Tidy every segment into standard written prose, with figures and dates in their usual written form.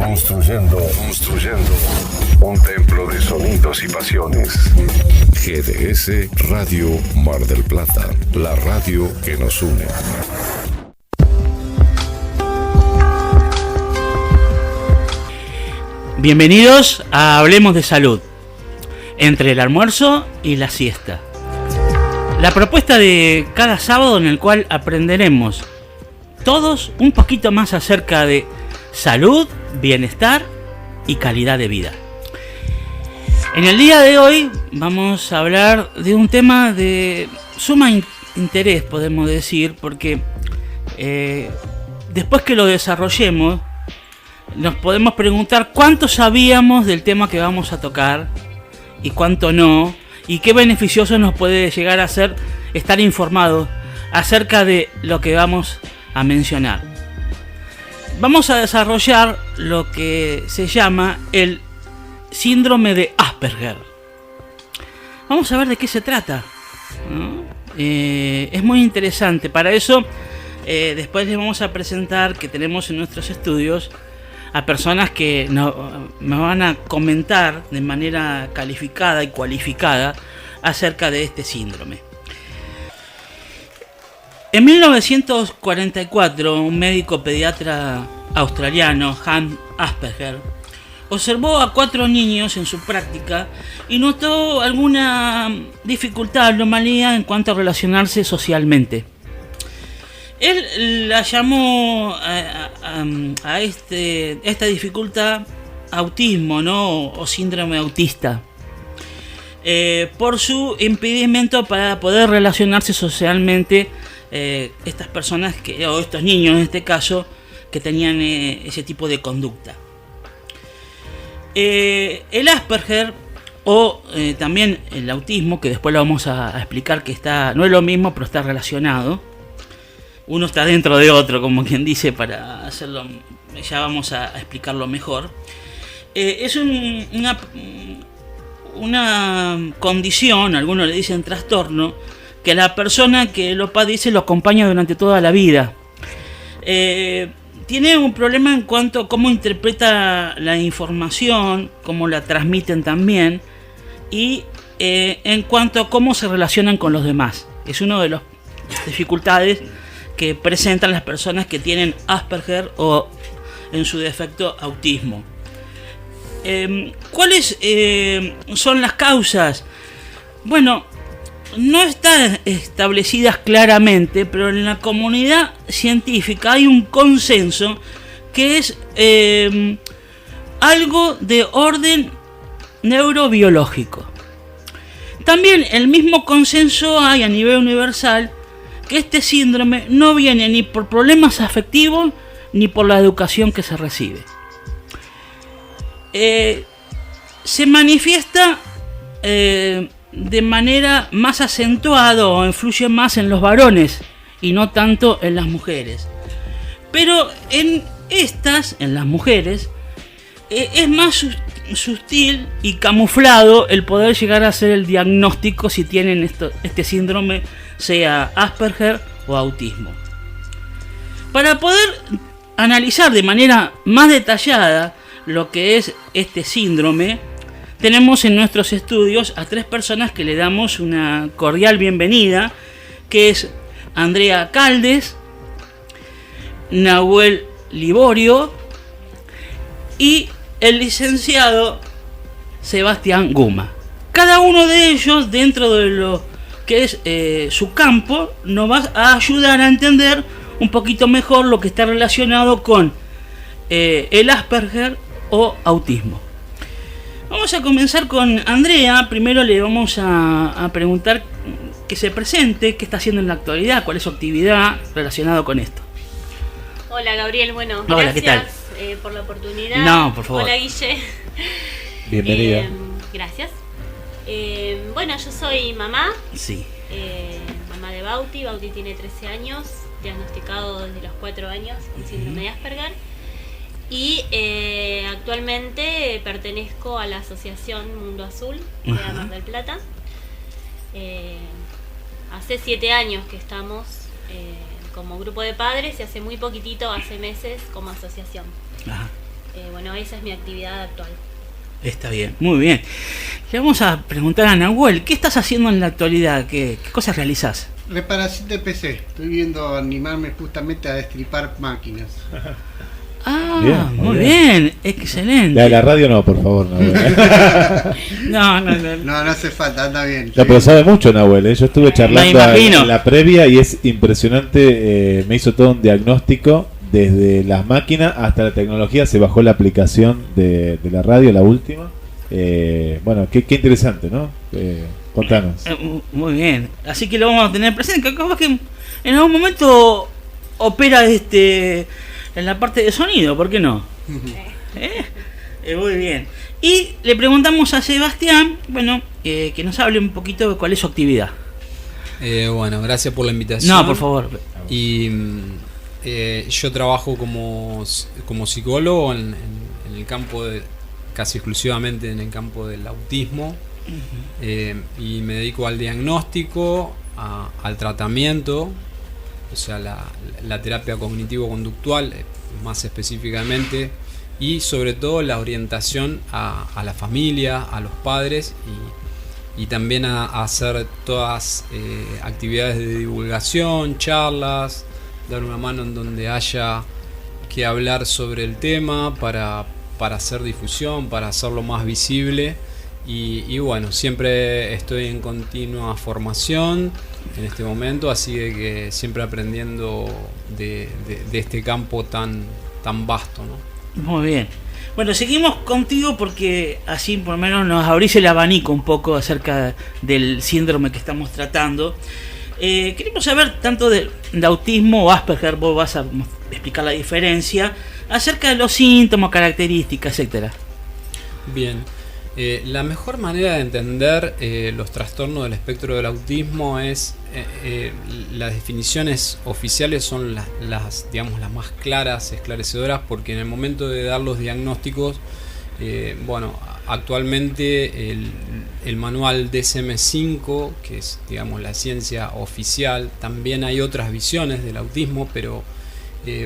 Construyendo un templo de sonidos y pasiones. GDS Radio Mar del Plata, la radio que nos une. Bienvenidos a Hablemos de Salud, entre el almuerzo y la siesta. La propuesta de cada sábado en el cual aprenderemos todos un poquito más acerca de salud, bienestar y calidad de vida. En el día de hoy vamos a hablar de un tema de suma interés, podemos decir, porque después que lo desarrollemos nos podemos preguntar cuánto sabíamos del tema que vamos a tocar y cuánto no, y qué beneficioso nos puede llegar a ser estar informados acerca de lo que vamos a mencionar. Vamos a desarrollar lo que se llama el síndrome de Asperger. Vamos a ver de qué se trata, ¿no? Es muy interesante. Para eso, después les vamos a presentar que tenemos en nuestros estudios a personas que nos van a comentar de manera calificada y cualificada acerca de este síndrome. En 1944, un médico pediatra australiano, Hans Asperger, observó a 4 niños en su práctica y notó alguna dificultad, anomalía en cuanto a relacionarse socialmente. Él la llamó a esta dificultad autismo, ¿no? O síndrome autista, por su impedimento para poder relacionarse socialmente. Estas personas o estos niños en este caso, que tenían ese tipo de conducta. El Asperger o también el autismo, que después lo vamos a explicar, que no es lo mismo, pero está relacionado. Uno está dentro de otro, como quien dice, para hacerlo, ya vamos a explicarlo mejor. Es una condición, algunos le dicen trastorno, que la persona que lo padece lo acompaña durante toda la vida. Tiene un problema en cuanto a cómo interpreta la información, cómo la transmiten también, y en cuanto a cómo se relacionan con los demás. Es una de las dificultades que presentan las personas que tienen Asperger o, en su defecto, autismo. ¿Cuáles son las causas? Bueno, no están establecidas claramente, pero en la comunidad científica hay un consenso que es algo de orden neurobiológico. También el mismo consenso hay a nivel universal que este síndrome no viene ni por problemas afectivos ni por la educación que se recibe. Se manifiesta de manera más acentuada o influye más en los varones y no tanto en las mujeres. Pero en las mujeres, es más sutil y camuflado el poder llegar a hacer el diagnóstico si tienen este síndrome, sea Asperger o autismo. Para poder analizar de manera más detallada lo que es este síndrome, tenemos en nuestros estudios a 3 personas que le damos una cordial bienvenida, que es Andrea Caldes, Nahuel Liborio y el licenciado Sebastián Guma. Cada uno de ellos, dentro de lo que es su campo, nos va a ayudar a entender un poquito mejor lo que está relacionado con el Asperger o autismo. Vamos a comenzar con Andrea. Primero le vamos a preguntar que se presente, qué está haciendo en la actualidad, cuál es su actividad relacionada con esto. Hola Gabriel, bueno, hola, gracias. ¿Qué tal? Por la oportunidad. No, por favor. Hola Guille. Bienvenida. Gracias. Bueno, yo soy mamá. Sí. Mamá de Bauti. Bauti tiene 13 años, diagnosticado desde los 4 años con síndrome de Asperger. Y actualmente pertenezco a la asociación Mundo Azul de Mar del Plata. Hace 7 años que estamos como grupo de padres y hace muy poquitito, hace meses, como asociación. Ajá. bueno, esa es mi actividad actual. Está bien, muy bien. Le vamos a preguntar a Nahuel, ¿qué estás haciendo en la actualidad? ¿Qué cosas realizás? Reparación de PC. Estoy viendo animarme justamente a destripar máquinas. Ah, Bien, muy bien, excelente. La radio no, por favor. No. No hace falta, anda bien. No, pero sabe mucho Nahuel, ¿eh? Yo estuve charlando imagino. en la previa y es impresionante. Me hizo todo un diagnóstico desde las máquinas hasta la tecnología. Se bajó la aplicación de la radio, la última. Bueno, qué interesante, ¿no? Contanos. Muy bien, así que lo vamos a tener presente. Que capaz que en algún momento opera en la parte de sonido, ¿por qué no? Muy bien. Y le preguntamos a Sebastián, bueno, que nos hable un poquito de cuál es su actividad. Bueno, gracias por la invitación. No, por favor. Y yo trabajo como psicólogo en el campo casi exclusivamente en el campo del autismo. Y me dedico al diagnóstico, al tratamiento, o sea, la terapia cognitivo-conductual más específicamente, y sobre todo la orientación a la familia, a los padres, y también a hacer todas actividades de divulgación, charlas, dar una mano en donde haya que hablar sobre el tema para hacer difusión, para hacerlo más visible. Y bueno, siempre estoy en continua formación en este momento, así que siempre aprendiendo de este campo tan vasto, ¿no? Muy bien. Bueno, seguimos contigo porque así por lo menos nos abrís el abanico un poco acerca del síndrome que estamos tratando. Queremos saber tanto de autismo o Asperger, vos vas a explicar la diferencia, acerca de los síntomas, características, etcétera. Bien. La mejor manera de entender los trastornos del espectro del autismo es las definiciones oficiales son las más claras, esclarecedoras, porque en el momento de dar los diagnósticos, bueno, actualmente el manual DSM-5, que es, digamos, la ciencia oficial, también hay otras visiones del autismo, pero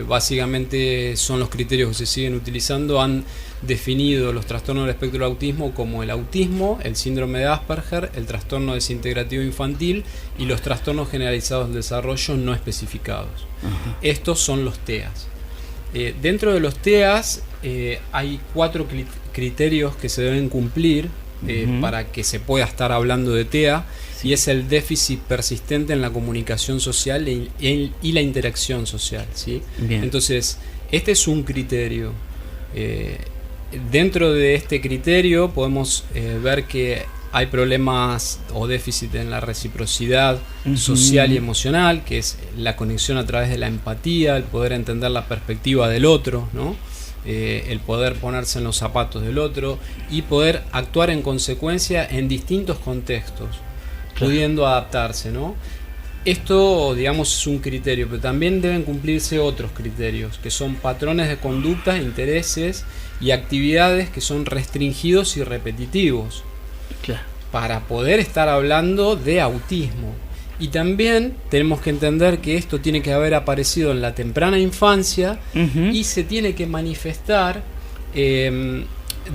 básicamente son los criterios que se siguen utilizando. Han definido los trastornos del espectro del autismo como el autismo, el síndrome de Asperger, el trastorno desintegrativo infantil y los trastornos generalizados del desarrollo no especificados. Uh-huh. Estos son los TEAs. Dentro de los TEAs hay 4 criterios que se deben cumplir para que se pueda estar hablando de TEA, y es el déficit persistente en la comunicación social y la interacción social, ¿sí? Entonces, este es un criterio. Dentro de este criterio podemos ver que hay problemas o déficit en la reciprocidad social y emocional, que es la conexión a través de la empatía, el poder entender la perspectiva del otro, ¿no? El poder ponerse en los zapatos del otro y poder actuar en consecuencia en distintos contextos, pudiendo adaptarse, ¿no? Esto, digamos, es un criterio, pero también deben cumplirse otros criterios, que son patrones de conducta, intereses y actividades que son restringidos y repetitivos, para poder estar hablando de autismo. Y también tenemos que entender que esto tiene que haber aparecido en la temprana infancia y se tiene que manifestar,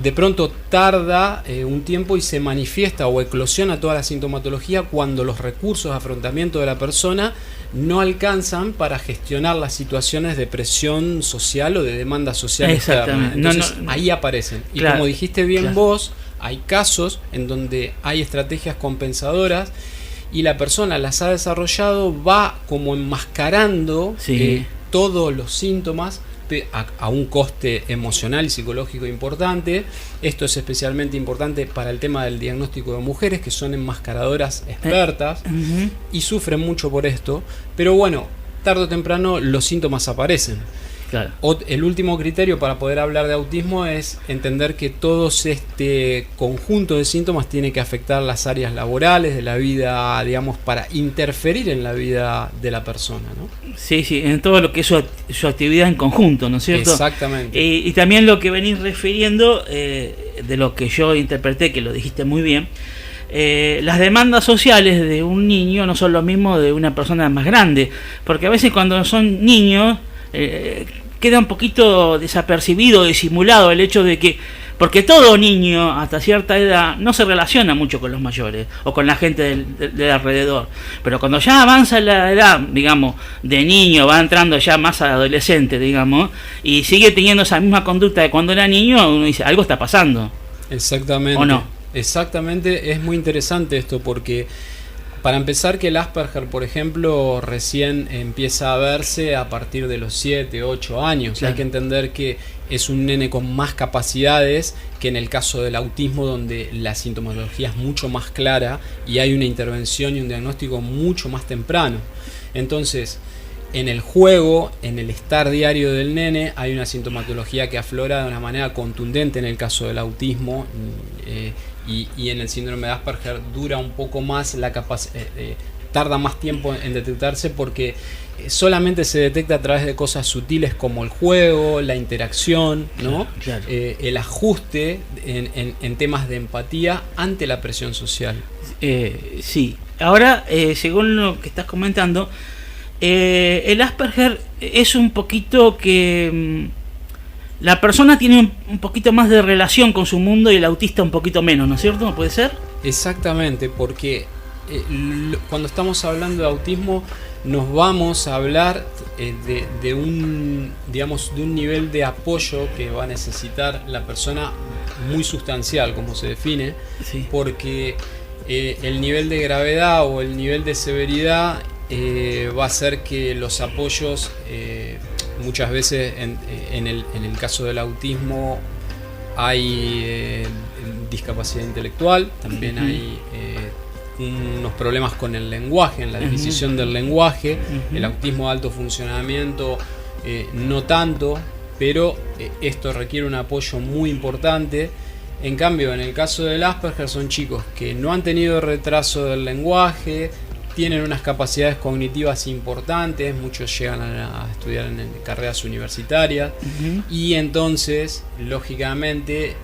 de pronto tarda un tiempo y se manifiesta o eclosiona toda la sintomatología cuando los recursos de afrontamiento de la persona no alcanzan para gestionar las situaciones de presión social o de demanda social externa. Entonces ahí aparecen. Y como dijiste bien vos, hay casos en donde hay estrategias compensadoras y la persona las ha desarrollado, va como enmascarando todos los síntomas a un coste emocional y psicológico importante. Esto es especialmente importante para el tema del diagnóstico de mujeres, que son enmascaradoras expertas y sufren mucho por esto, pero bueno, tarde o temprano los síntomas aparecen. El último criterio para poder hablar de autismo es entender que todo este conjunto de síntomas tiene que afectar las áreas laborales de la vida, digamos, para interferir en la vida de la persona, ¿no? Sí, en todo lo que es su actividad en conjunto, ¿no es cierto? Exactamente. Y también lo que venís refiriendo, de lo que yo interpreté, que lo dijiste muy bien, las demandas sociales de un niño no son lo mismo de una persona más grande, porque a veces cuando son niños, queda un poquito desapercibido, disimulado el hecho de que, porque todo niño hasta cierta edad no se relaciona mucho con los mayores o con la gente del alrededor, pero cuando ya avanza la edad, digamos, de niño, va entrando ya más a adolescente, digamos, y sigue teniendo esa misma conducta de cuando era niño, uno dice, algo está pasando. Exactamente. ¿O no? Exactamente, es muy interesante esto porque, para empezar, que el Asperger, por ejemplo, recién empieza a verse a partir de los 7, 8 años. Claro. Hay que entender que es un nene con más capacidades que en el caso del autismo, donde la sintomatología es mucho más clara y hay una intervención y un diagnóstico mucho más temprano. Entonces, en el juego, en el estar diario del nene, hay una sintomatología que aflora de una manera contundente en el caso del autismo, y en el síndrome de Asperger dura un poco más la capacidad, tarda más tiempo en detectarse porque solamente se detecta a través de cosas sutiles como el juego, la interacción, ¿no? Claro. El ajuste en temas de empatía ante la presión social. Sí. Ahora, según lo que estás comentando, el Asperger es un poquito que la persona tiene un poquito más de relación con su mundo y el autista un poquito menos, ¿no es cierto? ¿No puede ser? Exactamente, porque cuando estamos hablando de autismo nos vamos a hablar de un, digamos, de un nivel de apoyo que va a necesitar la persona muy sustancial, como se define, Sí. porque el nivel de gravedad o el nivel de severidad va a hacer que los apoyos, muchas veces en el caso del autismo hay discapacidad intelectual, también hay unos problemas con el lenguaje, en la adquisición del lenguaje, el autismo de alto funcionamiento no tanto, pero esto requiere un apoyo muy importante. En cambio, en el caso del Asperger son chicos que no han tenido retraso del lenguaje, tienen unas capacidades cognitivas importantes, muchos llegan a estudiar en carreras universitarias, y entonces, lógicamente,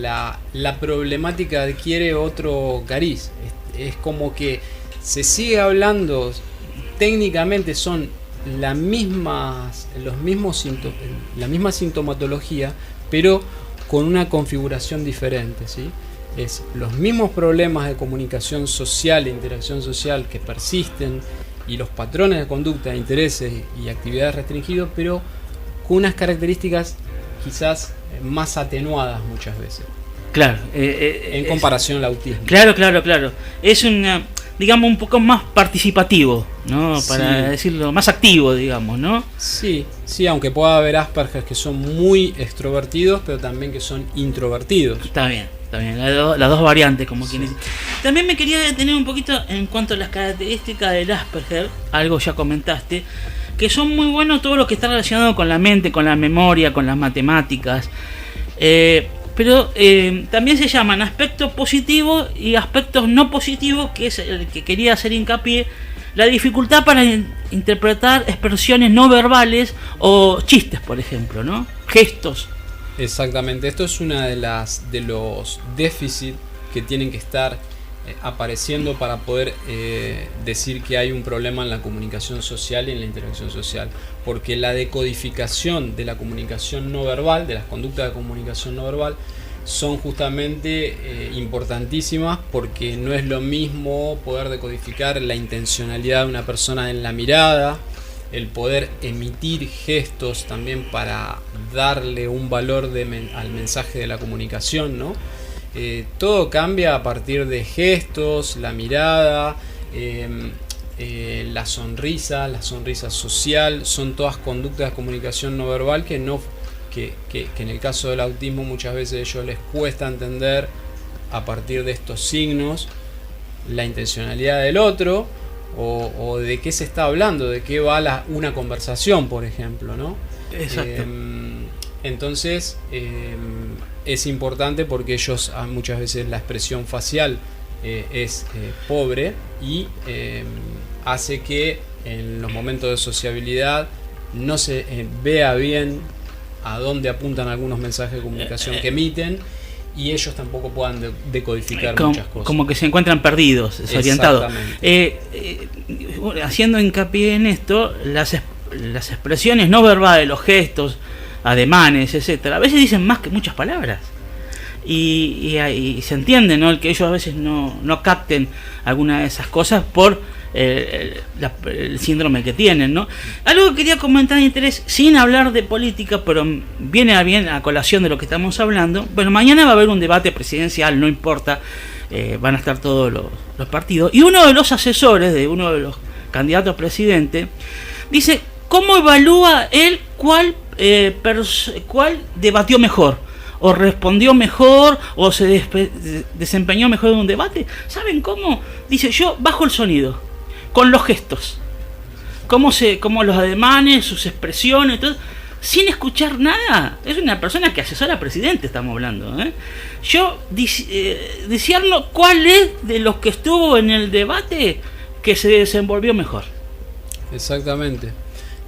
la problemática adquiere otro cariz. Es como que se sigue hablando, técnicamente son la misma sintomatología, pero con una configuración diferente, ¿sí? Es los mismos problemas de comunicación social e interacción social que persisten, y los patrones de conducta, intereses y actividades restringidos, pero con unas características quizás más atenuadas muchas veces. Claro. En comparación al autismo. Claro. Es digamos, un poco más participativo, ¿no? Para Sí. decirlo, más activo, digamos, ¿no? Sí, aunque pueda haber Asperger que son muy extrovertidos, pero también que son introvertidos. Está bien. Las dos variantes, como quien dice. También me quería detener un poquito en cuanto a las características del Asperger, algo ya comentaste, que son muy buenos todo lo que está relacionado con la mente, con la memoria, con las matemáticas. Pero también se llaman aspectos positivos y aspectos no positivos, que es el que quería hacer hincapié, la dificultad para interpretar expresiones no verbales o chistes, por ejemplo, ¿no? Gestos. Exactamente, esto es una de los déficits que tienen que estar apareciendo para poder decir que hay un problema en la comunicación social y en la interacción social, porque la decodificación de la comunicación no verbal, de las conductas de comunicación no verbal, son justamente importantísimas, porque no es lo mismo poder decodificar la intencionalidad de una persona en la mirada, el poder emitir gestos también para darle un valor al mensaje de la comunicación, ¿no? Todo cambia a partir de gestos, la mirada, la sonrisa social, son todas conductas de comunicación no verbal que en el caso del autismo muchas veces a ellos les cuesta entender a partir de estos signos la intencionalidad del otro, o de qué se está hablando, de qué va una conversación, por ejemplo, ¿no? Exacto. Entonces es importante porque ellos muchas veces la expresión facial es pobre y hace que en los momentos de sociabilidad no se vea bien a dónde apuntan algunos mensajes de comunicación que emiten, y ellos tampoco puedan decodificar muchas cosas. Como que se encuentran perdidos, desorientados. Haciendo hincapié en esto, las expresiones no verbales, los gestos, ademanes, etcétera, a veces dicen más que muchas palabras. Y se entiende, ¿no?, el que ellos a veces no capten alguna de esas cosas por el síndrome que tienen, ¿no? Algo que quería comentar de interés, sin hablar de política, pero viene a colación de lo que estamos hablando. Bueno, mañana va a haber un debate presidencial, no importa, van a estar todos los partidos, y uno de los asesores de uno de los candidatos a presidente dice cómo evalúa él cuál debatió mejor, o respondió mejor, o se desempeñó mejor en un debate. ¿Saben cómo? Dice, yo bajo el sonido, con los gestos, cómo los ademanes, sus expresiones, todo, sin escuchar nada. Es una persona que asesora al presidente, estamos hablando, ¿eh? Yo decirlo cuál es de los que estuvo en el debate que se desenvolvió mejor. Exactamente.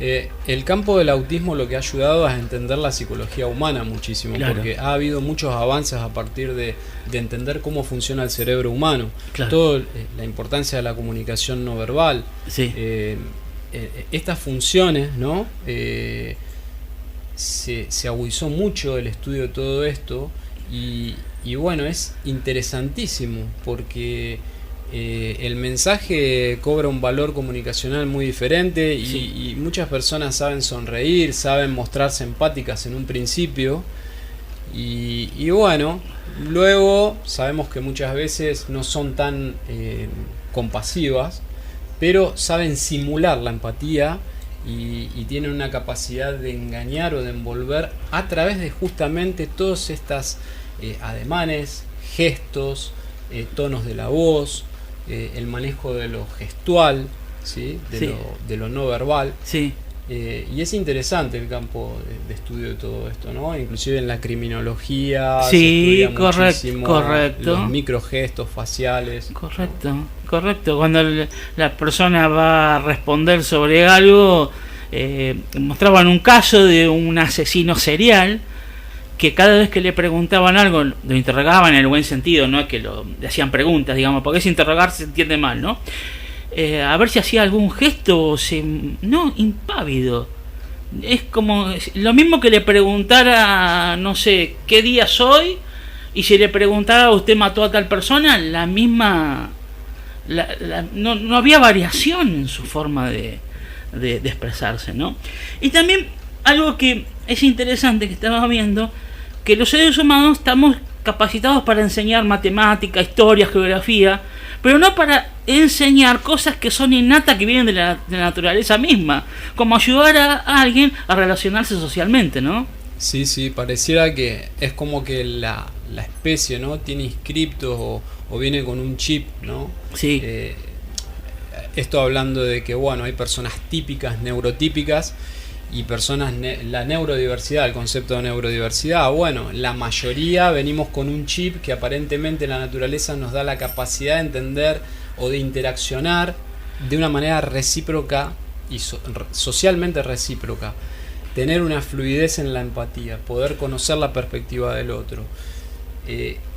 El campo del autismo lo que ha ayudado es a entender la psicología humana muchísimo, claro, porque ha habido muchos avances a partir de entender cómo funciona el cerebro humano, claro, todo, la importancia de la comunicación no verbal, sí, estas funciones, ¿no? Se agudizó mucho el estudio de todo esto y bueno, es interesantísimo porque el mensaje cobra un valor comunicacional muy diferente y muchas personas saben sonreír, saben mostrarse empáticas en un principio y bueno, luego sabemos que muchas veces no son tan compasivas, pero saben simular la empatía y tienen una capacidad de engañar o de envolver a través de justamente todas estas ademanes, gestos, tonos de la voz, el manejo de lo gestual, ¿sí? De lo no verbal. Sí. Y es interesante el campo de estudio de todo esto, ¿no? Inclusive en la criminología se estudia muchísimo los microgestos faciales. Correcto. Cuando la persona va a responder sobre algo, mostraban un caso de un asesino serial que cada vez que le preguntaban algo, lo interrogaban en el buen sentido, no es que le hacían preguntas, digamos, porque es interrogar se entiende mal, ¿no? A ver si hacía algún gesto, no, impávido. Es como lo mismo que le preguntara, no sé, ¿qué día soy? Y si le preguntara, ¿usted mató a tal persona? La misma... no había variación en su forma de expresarse, ¿no? Y también algo que es interesante que estamos viendo, que los seres humanos estamos capacitados para enseñar matemática, historia, geografía, pero no para enseñar cosas que son innatas, que vienen de la naturaleza misma, como ayudar a alguien a relacionarse socialmente, ¿no? Sí, pareciera que es como que la especie, ¿no?, tiene inscriptos o viene con un chip, ¿no? Sí. Esto hablando de que, bueno, hay personas típicas, neurotípicas, y personas, la neurodiversidad, el concepto de neurodiversidad, bueno, la mayoría venimos con un chip que aparentemente la naturaleza nos da la capacidad de entender o de interaccionar de una manera recíproca y socialmente recíproca, tener una fluidez en la empatía, poder conocer la perspectiva del otro.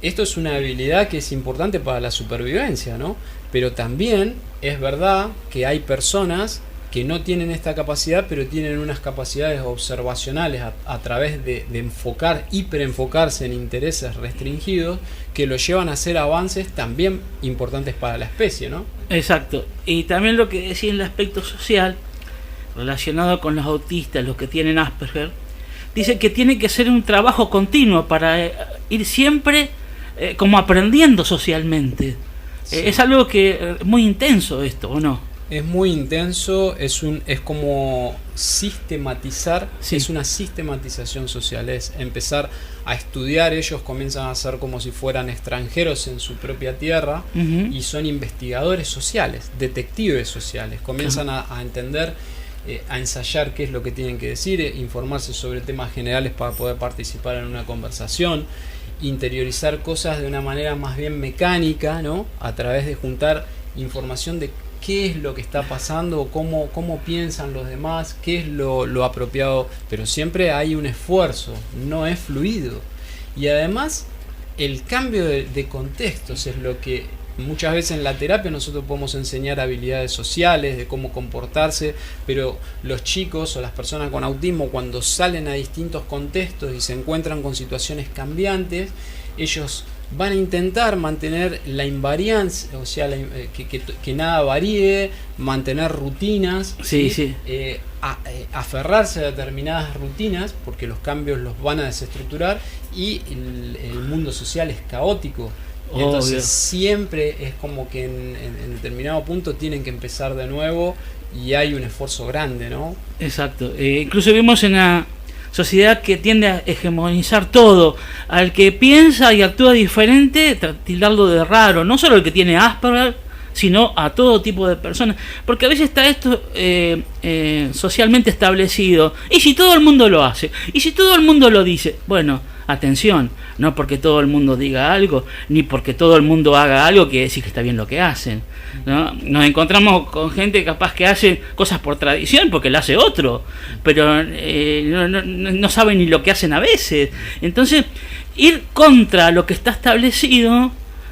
Esto es una habilidad que es importante para la supervivencia, ¿no? Pero también es verdad que hay personas que no tienen esta capacidad, pero tienen unas capacidades observacionales a través de hiperenfocarse en intereses restringidos, que lo llevan a hacer avances también importantes para la especie, ¿no? Exacto. Y también lo que decía en el aspecto social, relacionado con los autistas, los que tienen Asperger, dice que tiene que ser un trabajo continuo para ir siempre como aprendiendo socialmente. Sí. Es algo que muy intenso esto, ¿o no? Es muy intenso, es como sistematizar, sí, es una sistematización social, es empezar a estudiar. Ellos comienzan a ser como si fueran extranjeros en su propia tierra, y son investigadores sociales, detectives sociales, comienzan a entender, a ensayar qué es lo que tienen que decir, informarse sobre temas generales para poder participar en una conversación, interiorizar cosas de una manera más bien mecánica, ¿no?, a través de juntar información de qué es lo que está pasando, cómo piensan los demás, qué es lo apropiado, pero siempre hay un esfuerzo, no es fluido. Y además el cambio de contextos es lo que muchas veces en la terapia nosotros podemos enseñar habilidades sociales, de cómo comportarse, pero los chicos o las personas con autismo, cuando salen a distintos contextos y se encuentran con situaciones cambiantes, ellos van a intentar mantener la invariancia, o sea, que nada varíe, mantener rutinas, sí. Aferrarse a determinadas rutinas, porque los cambios los van a desestructurar, y el mundo social es caótico. Y entonces siempre es como que en determinado punto tienen que empezar de nuevo, y hay un esfuerzo grande, ¿no? Exacto. Incluso vivimos en una sociedad que tiende a hegemonizar todo. Al que piensa y actúa diferente, tildarlo de raro. No solo el que tiene Asperger, sino a todo tipo de personas. Porque a veces está esto socialmente establecido. ¿Y si todo el mundo lo hace? ¿Y si todo el mundo lo dice? Bueno, atención, no porque todo el mundo diga algo, ni porque todo el mundo haga algo, quiere decir que está bien lo que hacen, ¿no? Nos encontramos con gente capaz que hace cosas por tradición, porque lo hace otro, pero no saben ni lo que hacen a veces. Entonces, ir contra lo que está establecido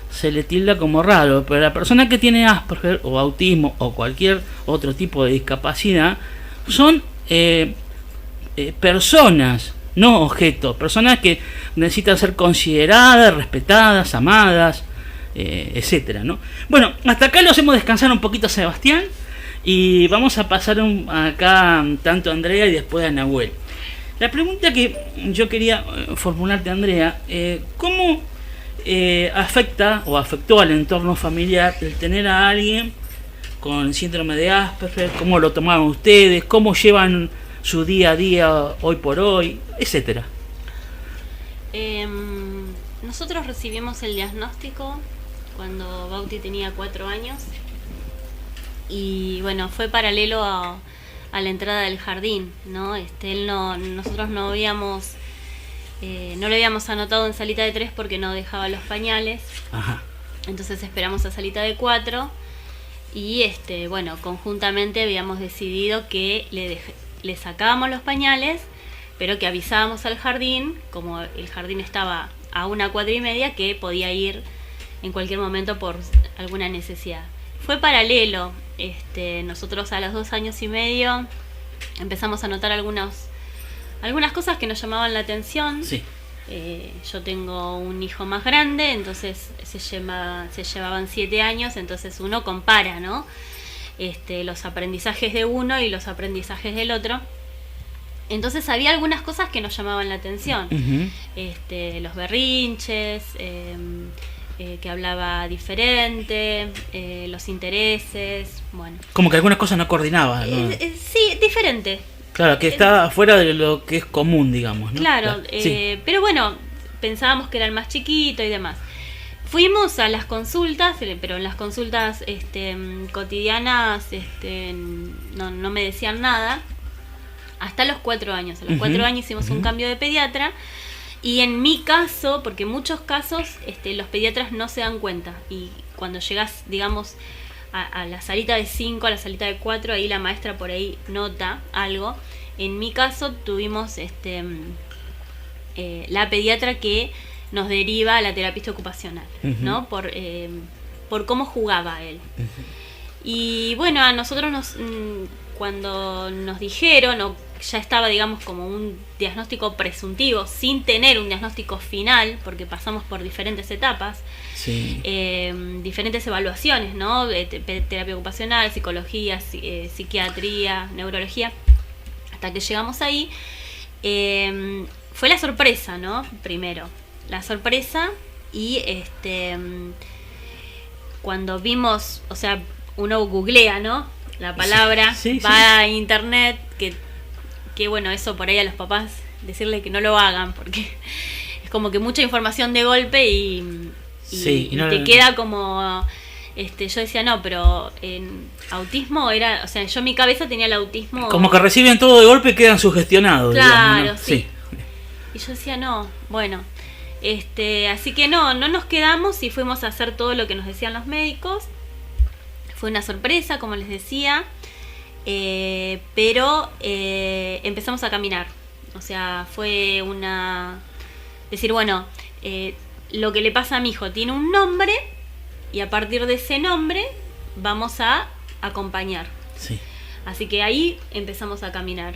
se le tilda como raro, pero la persona que tiene Asperger o autismo o cualquier otro tipo de discapacidad son personas, no objetos, personas que necesitan ser consideradas, respetadas, amadas, etcétera, ¿no? Bueno, hasta acá lo hacemos descansar un poquito a Sebastián y vamos a pasar acá tanto a Andrea y después a Nahuel. La pregunta que yo quería formularte, Andrea, ¿cómo afecta o afectó al entorno familiar el tener a alguien con síndrome de Asperger? ¿Cómo lo tomaron ustedes? ¿Cómo llevan su día a día hoy por hoy, etcétera? Nosotros recibimos el diagnóstico cuando Bauti tenía 4 años y bueno, fue paralelo a la entrada del jardín, ¿no? Nosotros no lo habíamos anotado en salita de 3 porque no dejaba los pañales. Ajá. Entonces esperamos a salita de 4 y bueno, conjuntamente habíamos decidido que le sacábamos los pañales, pero que avisábamos al jardín, como el jardín estaba a 1 cuadra y media, que podía ir en cualquier momento por alguna necesidad. Fue paralelo. Nosotros a los 2 años y medio empezamos a notar algunas cosas que nos llamaban la atención. Sí. Yo tengo un hijo más grande, entonces se llevaban 7 años, entonces uno compara, ¿no? Los aprendizajes de uno y los aprendizajes del otro. Entonces había algunas cosas que nos llamaban la atención. Uh-huh. Los berrinches, que hablaba diferente, los intereses, bueno. Como que algunas cosas no coordinaban, ¿no? Sí, diferente. Claro, que está fuera de lo que es común, digamos, ¿no? Claro, sí. Pero bueno, pensábamos que era el más chiquito y demás. Fuimos a las consultas, pero en las consultas cotidianas no me decían nada. Hasta los 4 años. A los 4 años hicimos un cambio de pediatra. Y en mi caso, porque en muchos casos los pediatras no se dan cuenta. Y cuando llegas, digamos, a la salita de 5, a la salita de 4, ahí la maestra por ahí nota algo. En mi caso tuvimos la pediatra que nos deriva a la terapista ocupacional, uh-huh, ¿no? Por cómo jugaba él. Uh-huh. Y bueno, a nosotros cuando nos dijeron, ya estaba, digamos, como un diagnóstico presuntivo, sin tener un diagnóstico final, porque pasamos por diferentes etapas, sí, diferentes evaluaciones, ¿no? Terapia ocupacional, psicología, psiquiatría, neurología, hasta que llegamos ahí. Fue la sorpresa, ¿no? Primero, la sorpresa y cuando vimos, o sea, uno googlea, ¿no? La palabra, sí, va a internet, que bueno, eso por ahí a los papás decirle que no lo hagan, porque es como que mucha información de golpe y te queda como... yo decía, no, pero en autismo era... O sea, yo en mi cabeza tenía el autismo... Como que reciben todo de golpe y quedan sugestionados. Claro, digamos, ¿no? Sí. Y yo decía, no, bueno... así que no nos quedamos y fuimos a hacer todo lo que nos decían los médicos. Fue una sorpresa, como les decía, pero empezamos a caminar. O sea, fue decir, bueno, lo que le pasa a mi hijo tiene un nombre y a partir de ese nombre vamos a acompañar. Sí. Así que ahí empezamos a caminar,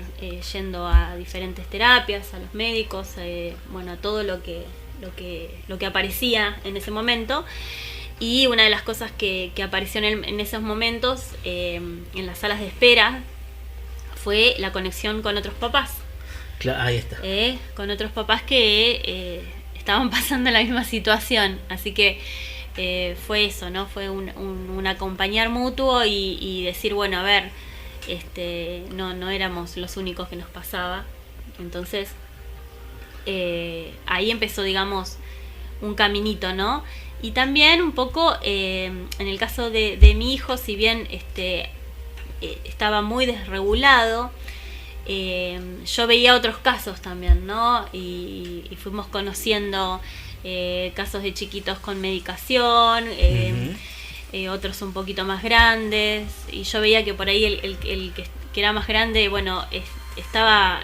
yendo a diferentes terapias, a los médicos, bueno, a todo lo que aparecía en ese momento. Y una de las cosas que apareció en esos momentos, en las salas de espera, fue la conexión con otros papás. Claro, ahí está. Con otros papás que estaban pasando la misma situación. Así que fue eso, ¿no? Fue un acompañar mutuo y decir, bueno, a ver, no éramos los únicos que nos pasaba. Entonces, ahí empezó, digamos, un caminito, ¿no? Y también un poco, en el caso de mi hijo, si bien estaba muy desregulado, yo veía otros casos también, ¿no? Y fuimos conociendo casos de chiquitos con medicación, otros un poquito más grandes, y yo veía que por ahí el que era más grande, bueno, estaba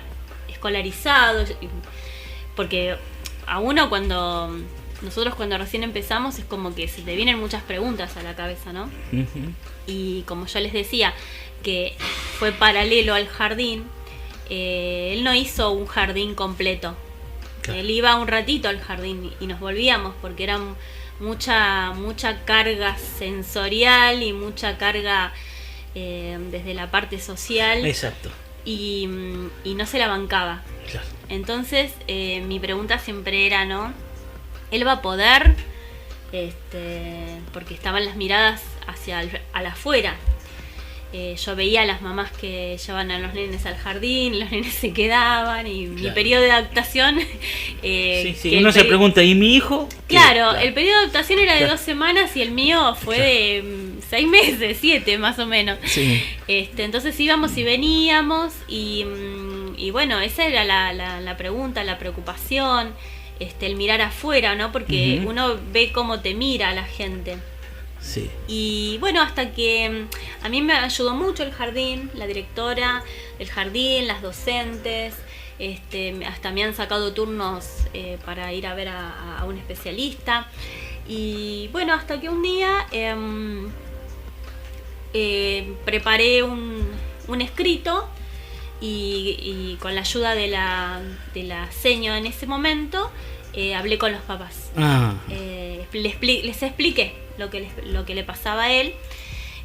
escolarizado, porque a uno nosotros cuando recién empezamos es como que se te vienen muchas preguntas a la cabeza, ¿no? Y como yo les decía, que fue paralelo al jardín, él no hizo un jardín completo. Claro. Él iba un ratito al jardín y nos volvíamos porque era mucha carga sensorial y mucha carga desde la parte social. Exacto. Y no se la bancaba. Claro. Entonces mi pregunta siempre era, ¿no? ¿Él va a poder? Porque estaban las miradas al afuera. Yo veía a las mamás que llevaban a los nenes al jardín, los nenes se quedaban y claro. Mi periodo de adaptación... sí, uno se pregunta, ¿y mi hijo? Claro, el periodo de adaptación era de 2 semanas y el mío fue de 6 meses, 7 más o menos. Sí. Entonces íbamos y veníamos y bueno, esa era la pregunta, la preocupación, el mirar afuera, ¿no? Porque uno ve cómo te mira la gente. Sí. Y bueno, hasta que a mí me ayudó mucho el jardín, la directora del jardín, las docentes, hasta me han sacado turnos para ir a ver a un especialista. Y bueno, hasta que un día preparé un escrito y con la ayuda de la seño en ese momento, hablé con los papás. Les expliqué lo que le pasaba a él,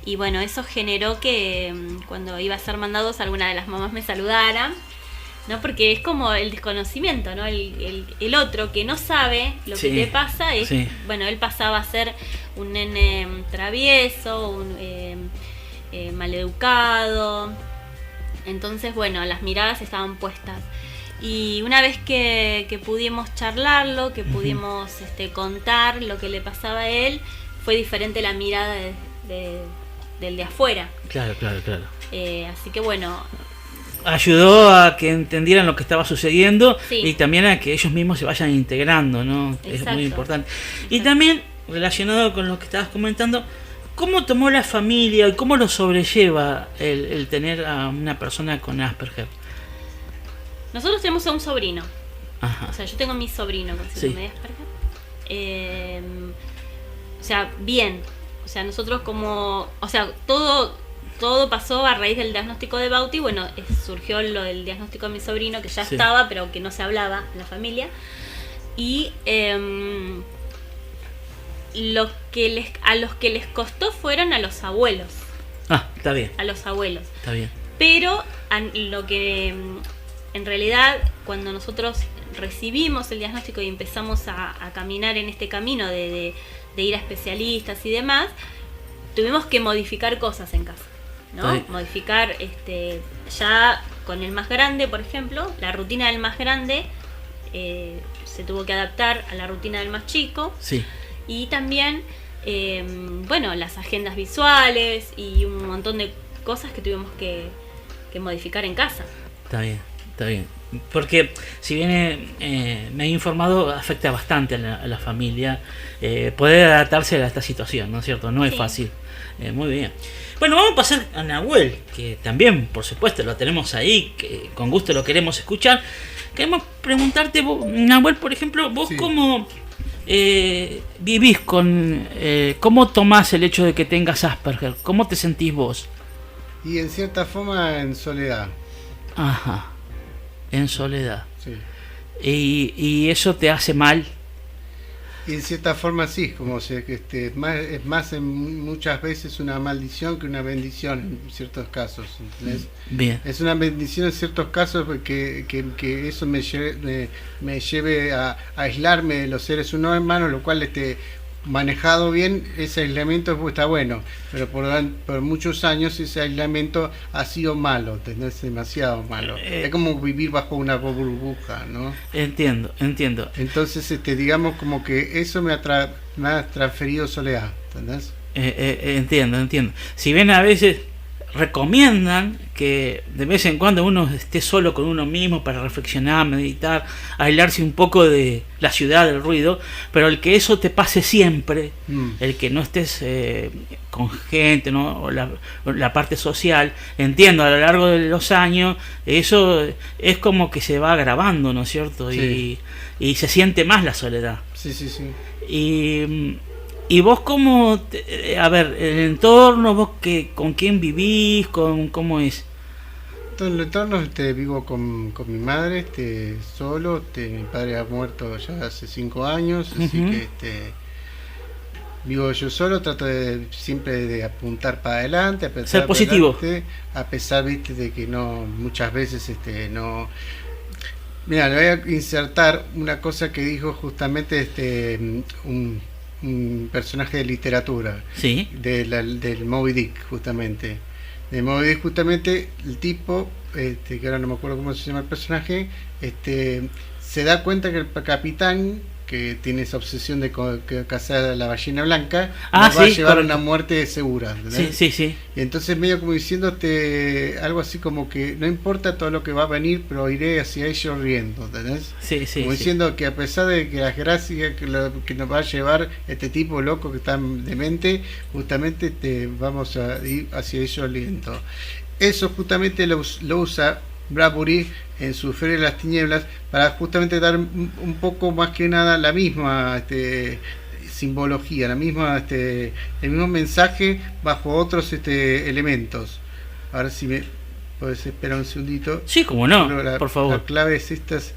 y bueno, eso generó que cuando iba a ser mandados alguna de las mamás me saludaran, ¿no? Porque es como el desconocimiento, ¿no? El otro que no sabe lo que te pasa es, bueno, él pasaba a ser un nene travieso, maleducado. Entonces, bueno, las miradas estaban puestas. Y una vez que pudimos charlarlo, que pudimos contar lo que le pasaba a él, fue diferente la mirada del de afuera. Claro. Así que bueno, ayudó a que entendieran lo que estaba sucediendo, sí. Y también a que ellos mismos se vayan integrando, ¿no? Exacto. Es muy importante. Y también, relacionado con lo que estabas comentando, ¿cómo tomó la familia y cómo lo sobrelleva el tener a una persona con Asperger? Nosotros tenemos a un sobrino. Ajá. O sea, yo tengo a mi sobrino con síndrome de Asperger. O sea, bien. O sea, nosotros todo pasó a raíz del diagnóstico de Bauti. Bueno, surgió lo del diagnóstico de mi sobrino, que ya estaba, pero que no se hablaba en la familia. Y a los que les costó fueron a los abuelos. Está bien. A los abuelos. Está bien. Pero lo que en realidad, cuando nosotros recibimos el diagnóstico y empezamos a caminar en este camino de ir a especialistas y demás, tuvimos que modificar cosas en casa, ¿no? Sí. Modificar ya con el más grande, por ejemplo, la rutina del más grande se tuvo que adaptar a la rutina del más chico. Sí. Y también, bueno, las agendas visuales y un montón de cosas que tuvimos que modificar en casa. Está bien. Porque si bien me he informado, afecta bastante a la familia poder adaptarse a esta situación, ¿no es cierto? No es fácil. Muy bien. Bueno, vamos a pasar a Nahuel, que también, por supuesto, lo tenemos ahí, que con gusto lo queremos escuchar. Queremos preguntarte, Nahuel, por ejemplo, vos vivís con... ¿Cómo tomás el hecho de que tengas Asperger? ¿Cómo te sentís vos? Y en cierta forma en soledad. Ajá, en soledad. Sí. ¿Y eso te hace mal? Y en cierta forma sí, como es más en muchas veces una maldición que una bendición en ciertos casos, ¿entendés? Bien. Es una bendición en ciertos casos que eso me lleve a aislarme de los seres humanos, lo cual manejado bien, ese aislamiento está bueno, pero por muchos años ese aislamiento ha sido malo, ¿entendés? Demasiado malo. Es como vivir bajo una burbuja, ¿no? Entiendo. Entonces, digamos como que eso me ha transferido soledad, ¿entendés? Entiendo. Si bien a veces recomiendan que de vez en cuando uno esté solo con uno mismo para reflexionar, meditar, aislarse un poco de la ciudad, del ruido, pero el que eso te pase siempre, el que no estés con gente, ¿no? O la parte social, entiendo, a lo largo de los años, eso es como que se va agravando, ¿no es cierto? Sí. Y se siente más la soledad. Sí. Y vos cómo, a ver, el entorno, vos con quién vivís, cómo es. En el entorno vivo con mi madre, solo, mi padre ha muerto ya hace 5 años, así que vivo yo solo, trato siempre de apuntar para adelante, ser positivo, a pesar, viste, de que no, muchas veces no. Mira, le voy a insertar una cosa que dijo justamente un personaje de literatura, ¿sí? del Moby Dick, justamente. De Moby Dick, justamente, el tipo, que ahora no me acuerdo cómo se llama el personaje, se da cuenta que el capitán, que tiene esa obsesión de cazar a la ballena blanca, nos va a llevar a una muerte segura, ¿entendés? Sí. Y entonces medio como diciendo algo así como que no importa todo lo que va a venir, pero iré hacia ellos riendo, ¿entendés? Sí. Como diciendo que a pesar de que las gracias que nos va a llevar este tipo loco que está demente, justamente vamos a ir hacia ellos riendo. Eso justamente lo usa Bradbury en su Feria de las Tinieblas para justamente dar un poco más que nada la misma simbología, el mismo mensaje bajo otros elementos. Ahora si me podés esperar un segundito. Sí, como no, por favor. Las claves estas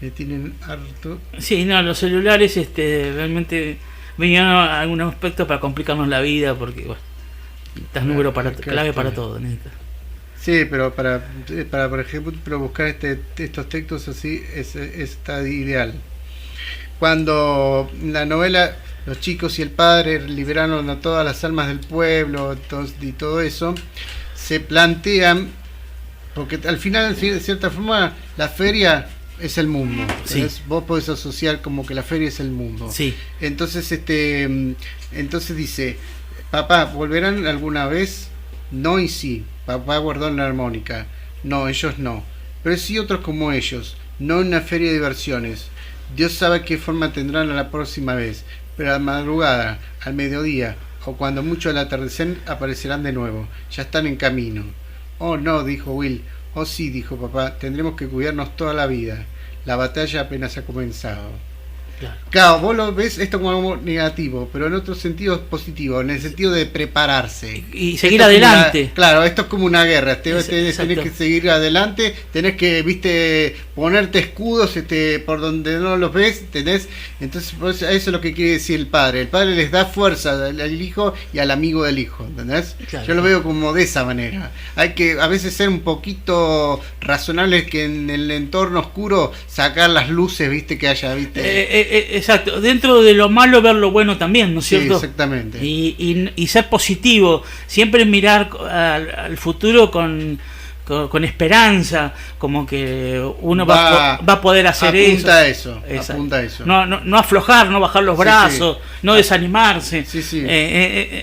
me tienen harto. Sí, no, los celulares realmente vinieron a algunos aspectos para complicarnos la vida, porque bueno, estás número clave para todo, neta. Sí, pero para por ejemplo buscar estos textos así está ideal. Cuando la novela Los chicos y el padre liberaron a todas las almas del pueblo y todo eso, se plantean, porque al final, de cierta forma, la feria es el mundo. Sí. Vos podés asociar como que la feria es el mundo. Sí. Entonces, entonces dice, papá, ¿volverán alguna vez? No y sí. Papá guardó en la armónica. No, ellos no. Pero sí otros como ellos. No en una feria de diversiones. Dios sabe qué forma tendrán a la próxima vez. Pero a la madrugada, al mediodía, o cuando mucho al atardecer, aparecerán de nuevo. Ya están en camino. Oh, no, dijo Will. Oh, sí, dijo papá. Tendremos que cuidarnos toda la vida. La batalla apenas ha comenzado. Claro, vos lo ves esto como algo negativo, pero en otro sentido es positivo, en el sentido de prepararse y seguir adelante. Claro, esto es como una guerra, tenés que seguir adelante, tenés que, viste, ponerte escudos por donde no los ves, tenés. Entonces eso es lo que quiere decir el padre les da fuerza al hijo y al amigo del hijo, ¿entendés? Claro. Yo lo veo como de esa manera. Hay que a veces ser un poquito razonables, que en el entorno oscuro sacar las luces, viste, que haya, viste. Exacto, dentro de lo malo ver lo bueno también, ¿no es cierto? Sí, exactamente. Y ser positivo, siempre mirar al futuro con esperanza, como que uno va a poder hacer eso. Apunta a eso. No aflojar, no bajar los brazos, sí. No desanimarse. Sí.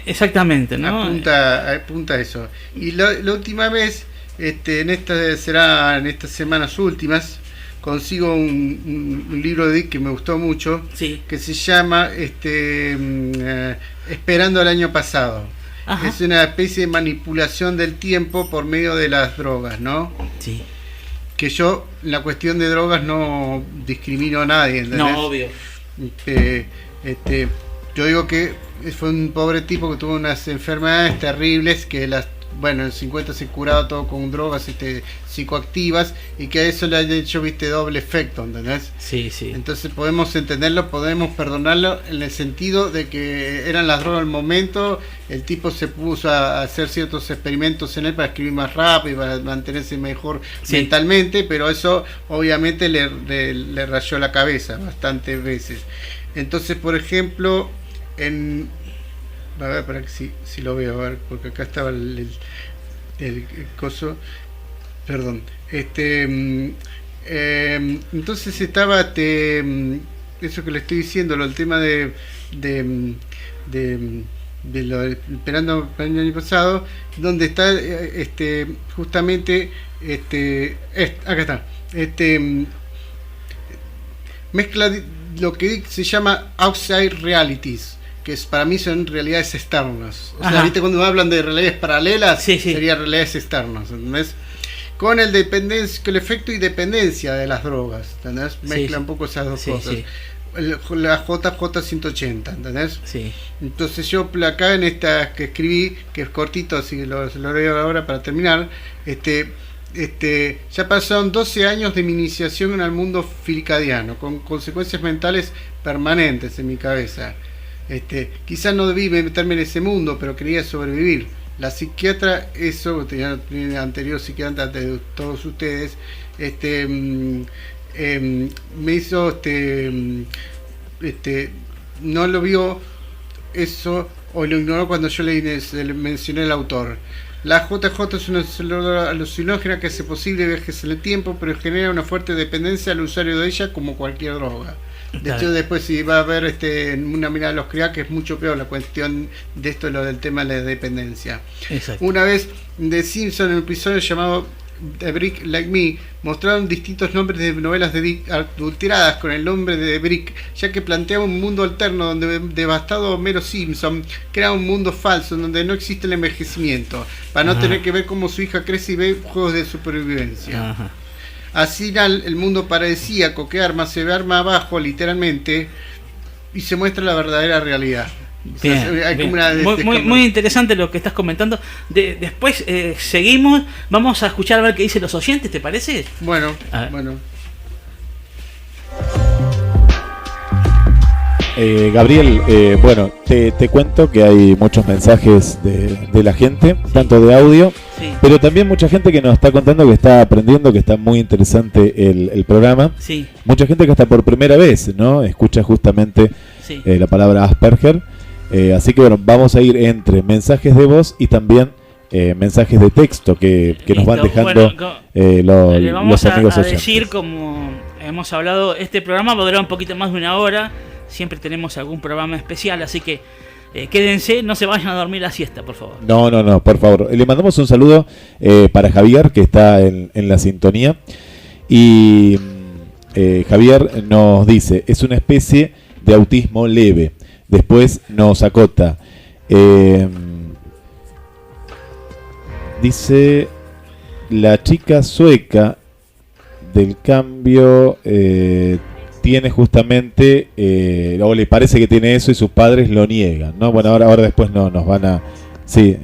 Exactamente, ¿no? Apunta a eso. Y la última vez, en estas semanas últimas, consigo un libro de Dick que me gustó mucho, sí, que se llama Esperando al año pasado. Ajá. Es una especie de manipulación del tiempo por medio de las drogas, ¿no? Sí. Que yo, en la cuestión de drogas, no discrimino a nadie, ¿entendés? No, obvio. Yo digo que fue un pobre tipo que tuvo unas enfermedades terribles que en el 50 se curaba todo con drogas psicoactivas y que a eso le ha hecho doble efecto, ¿entendés? Sí, sí. Entonces podemos entenderlo, podemos perdonarlo en el sentido de que eran las drogas al momento, el tipo se puso a hacer ciertos experimentos en él para escribir más rápido, para mantenerse mejor mentalmente, pero eso obviamente le rayó la cabeza bastantes veces. Entonces, por ejemplo, a ver, para que si lo veo, a ver, porque acá estaba el coso, perdón, entonces estaba eso que le estoy diciendo, el tema de lo esperando el año pasado, donde está justamente acá está, mezcla lo que se llama outside realities, que para mí son realidades externas. O sea, ¿viste cuando hablan de realidades paralelas? Sí. Serían realidades externas, ¿entendés? Con el efecto y dependencia de las drogas, ¿entendés? Mezcla un poco esas dos cosas. Sí. La JJ180, ¿entendés? Sí. Entonces yo acá en esta que escribí, que es cortito, así que lo leo ahora para terminar, ya pasaron 12 años de mi iniciación al mundo filicadiano, con consecuencias mentales permanentes en mi cabeza. Quizás no debí meterme en ese mundo, pero quería sobrevivir. La psiquiatra, eso tenía anterior psiquiatra de todos ustedes, me hizo, no lo vio eso o lo ignoró cuando yo le mencioné el autor. La JJ es una célula alucinógena que hace posible viajes en el tiempo, pero genera una fuerte dependencia al usuario de ella como cualquier droga. De hecho, después si va a haber una mirada a los CRIA, que es mucho peor la cuestión de esto, lo del tema de la dependencia. Exacto. Una vez de Simpson, en un episodio llamado The Brick Like Me, mostraron distintos nombres de novelas de Dick adulteradas con el nombre de Brick, ya que planteaba un mundo alterno donde devastado Homero Simpson crea un mundo falso en donde no existe el envejecimiento, para no tener que ver cómo su hija crece y ve juegos de supervivencia. Así el mundo paradisíaco que se arma abajo literalmente y se muestra la verdadera realidad. Bien, o sea, hay como muy interesante lo que estás comentando. Después seguimos, vamos a escuchar a ver qué dicen los oyentes, ¿te parece? Bueno. Gabriel, te cuento que hay muchos mensajes de la gente, tanto de audio, pero también mucha gente que nos está contando que está aprendiendo, que está muy interesante el programa. Sí. Mucha gente que hasta por primera vez, ¿no?, escucha justamente la palabra Asperger. Así que vamos a ir entre mensajes de voz y también mensajes de texto que nos van dejando los amigos oyentes. Decir, como hemos hablado, este programa va a durar un poquito más de una hora. Siempre tenemos algún programa especial, así que quédense, no se vayan a dormir la siesta, por favor. No, por favor. Le mandamos un saludo para Javier, que está en la sintonía. Y Javier nos dice, es una especie de autismo leve. Después nos acota. Dice, la chica sueca del cambio tiene justamente, o le parece que tiene eso y sus padres lo niegan, ¿no? Bueno, ahora después nos van a... Sí,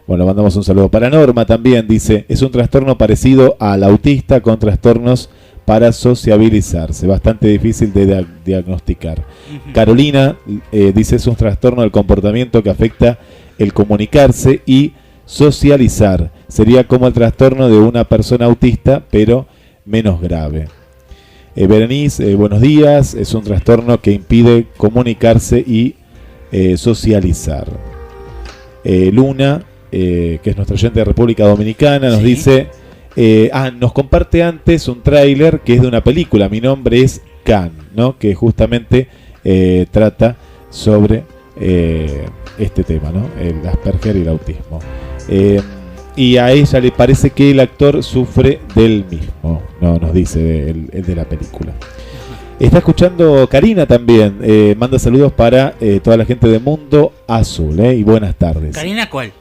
mandamos un saludo para Norma también. Dice, es un trastorno parecido al autista con trastornos para sociabilizarse, bastante difícil de diagnosticar. Carolina dice, es un trastorno del comportamiento que afecta el comunicarse y socializar. Sería como el trastorno de una persona autista, pero menos grave. Berenice, buenos días, es un trastorno que impide comunicarse y socializar. Luna, que es nuestra oyente de República Dominicana, nos dice... nos comparte antes un tráiler que es de una película, Mi nombre es Khan, ¿no?, que justamente trata sobre este tema, ¿no?, el Asperger y el autismo. Y a ella le parece que el actor sufre del mismo, no nos dice el de la película. Está escuchando Karina también, manda saludos para toda la gente de Mundo Azul, y buenas tardes. ¿Karina cuál?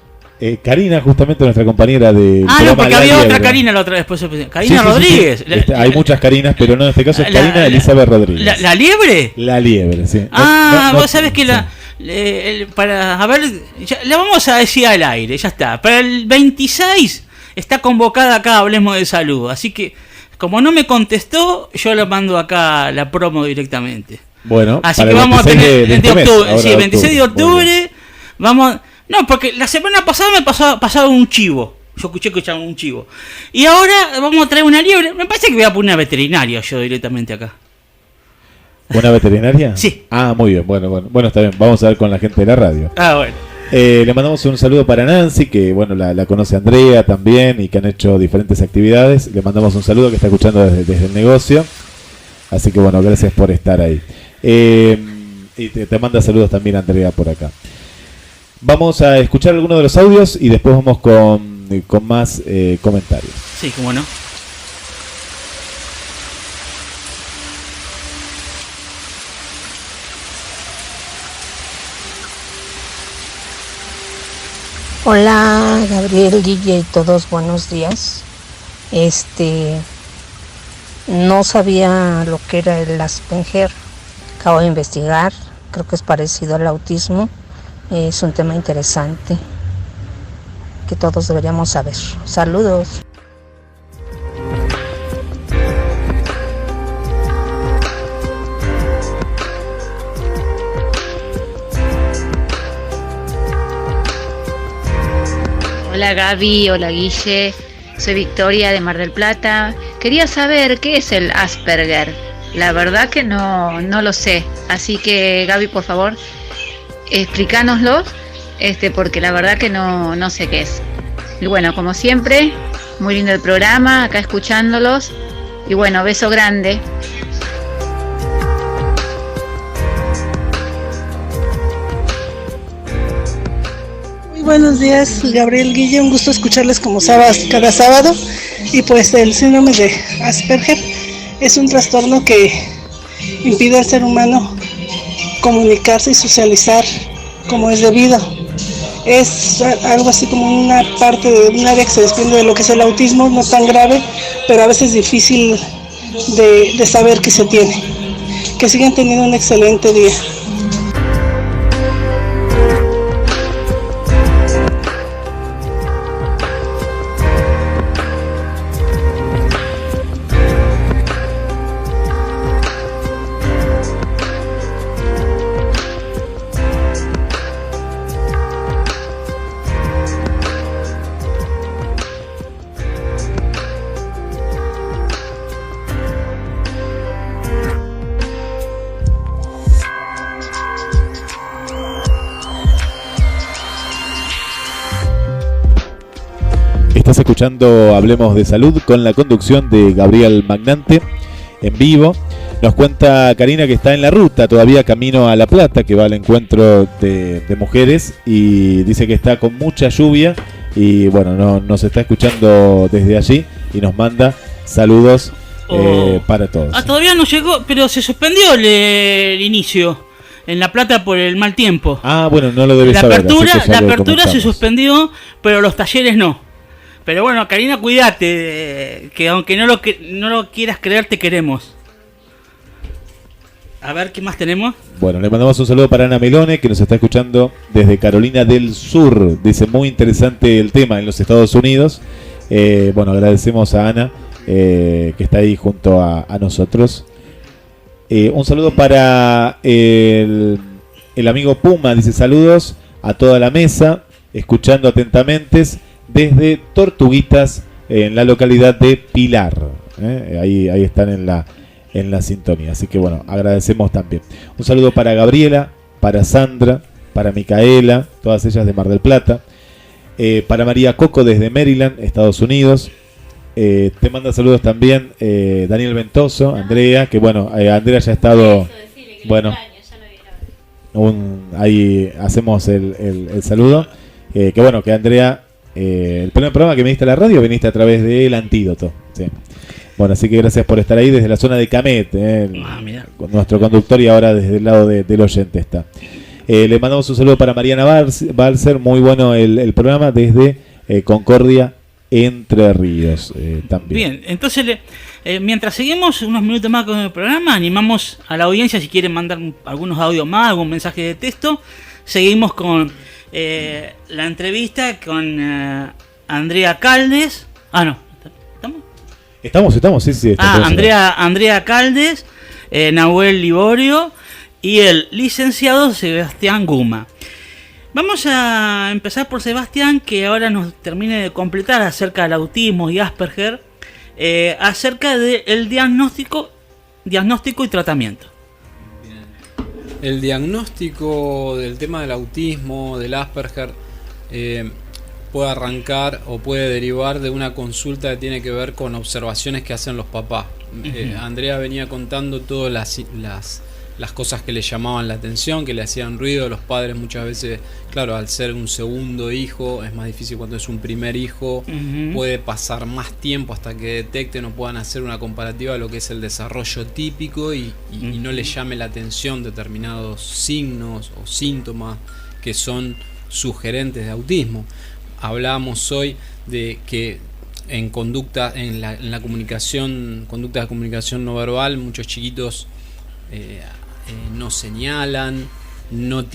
Karina, justamente nuestra compañera de... No, porque había otra Karina la otra vez. Karina Rodríguez. Sí. Hay muchas Karinas, pero no, en este caso es Karina Elizabeth Rodríguez. ¿La liebre? La liebre, sí. Vos sabés que para, a ver, la vamos a decir al aire, ya está. Para el 26 está convocada acá, Hablemos de Salud. Así que, como no me contestó, yo le mando acá la promo directamente. Bueno, así que vamos a tener de octubre, sí, 26 de octubre. Vamos. No, porque la semana pasada me pasaba un chivo. Yo escuchaba un chivo. Y ahora vamos a traer una liebre. Me parece que voy a poner una veterinaria yo directamente acá. ¿Una veterinaria? Sí. Muy bien. Bueno, está bien. Vamos a ver con la gente de la radio. Bueno. Le mandamos un saludo para Nancy, que bueno, la conoce Andrea también y que han hecho diferentes actividades. Le mandamos un saludo que está escuchando desde el negocio. Así que bueno, gracias por estar ahí. Y te manda saludos también Andrea por acá. Vamos a escuchar algunos de los audios y después vamos con más comentarios. Sí, cómo no. Hola, Gabriel, Guille y todos, buenos días. No sabía lo que era el Asperger. Acabo de investigar, creo que es parecido al autismo. Es un tema interesante que todos deberíamos saber. Saludos. Hola Gaby, hola Guille, soy Victoria de Mar del Plata. Quería saber qué es el Asperger. La verdad que no lo sé. Así que Gaby, por favor, explícanoslo, porque la verdad que no sé qué es. Y bueno, como siempre, muy lindo el programa, acá escuchándolos. Y bueno, beso grande. Buenos días, Gabriel, Guille, un gusto escucharles como cada sábado. Y pues el síndrome de Asperger es un trastorno que impide al ser humano comunicarse y socializar como es debido. Es algo así como una parte de un área que se desprende de lo que es el autismo, no tan grave, pero a veces difícil de saber que se tiene. Que sigan teniendo un excelente día. Estás escuchando Hablemos de Salud con la conducción de Gabriel Magnante en vivo. Nos cuenta Karina que está en la ruta todavía camino a La Plata, que va al encuentro de mujeres, y dice que está con mucha lluvia y bueno, nos está escuchando desde allí y nos manda saludos para todos. Todavía no llegó, pero se suspendió el inicio en La Plata por el mal tiempo. Bueno, no lo debes saber. La apertura se suspendió, pero los talleres no. Pero bueno, Karina, cuídate, que aunque no lo quieras creer, te queremos. A ver, ¿qué más tenemos? Bueno, le mandamos un saludo para Ana Melone, que nos está escuchando desde Carolina del Sur. Dice, muy interesante el tema en los Estados Unidos. Bueno, agradecemos a Ana, que está ahí junto a nosotros. Un saludo para el amigo Puma, dice, saludos a toda la mesa, escuchando atentamente desde Tortuguitas, en la localidad de Pilar. Ahí están en la sintonía. Así que bueno, agradecemos también. Un saludo para Gabriela, para Sandra, para Micaela, todas ellas de Mar del Plata. Para María Coco desde Maryland, Estados Unidos. Te manda saludos también Daniel Ventoso, Andrea, que bueno, Andrea ya ha estado... Bueno, ahí hacemos el saludo. Que bueno, que Andrea... el primer programa que viniste a la radio viniste a través del Antídoto, sí. Bueno, así que gracias por estar ahí desde la zona de Camet, con nuestro conductor, y ahora desde el lado del oyente está. Le mandamos un saludo para Mariana Balser, muy bueno el programa desde Concordia, Entre Ríos también. Bien, entonces mientras seguimos unos minutos más con el programa, animamos a la audiencia si quieren mandar algunos audios más, algún mensaje de texto. Seguimos con la entrevista con Andrea Caldes. No, Estamos, sí. Andrea Caldes, Nahuel Liborio y el licenciado Sebastián Guma. Vamos a empezar por Sebastián, que ahora nos termine de completar acerca del autismo y Asperger, acerca del diagnóstico y tratamiento. El diagnóstico del tema del autismo, del Asperger, puede arrancar o puede derivar de una consulta que tiene que ver con observaciones que hacen los papás. Andrea venía contando todas las cosas que le llamaban la atención, que le hacían ruido. Los padres muchas veces, claro, al ser un segundo hijo, es más difícil cuando es un primer hijo, puede pasar más tiempo hasta que detecten o puedan hacer una comparativa de lo que es el desarrollo típico y no le llame la atención determinados signos o síntomas que son sugerentes de autismo. Hablábamos hoy de que en conducta, en la comunicación, conducta de comunicación no verbal, muchos chiquitos no señalan, no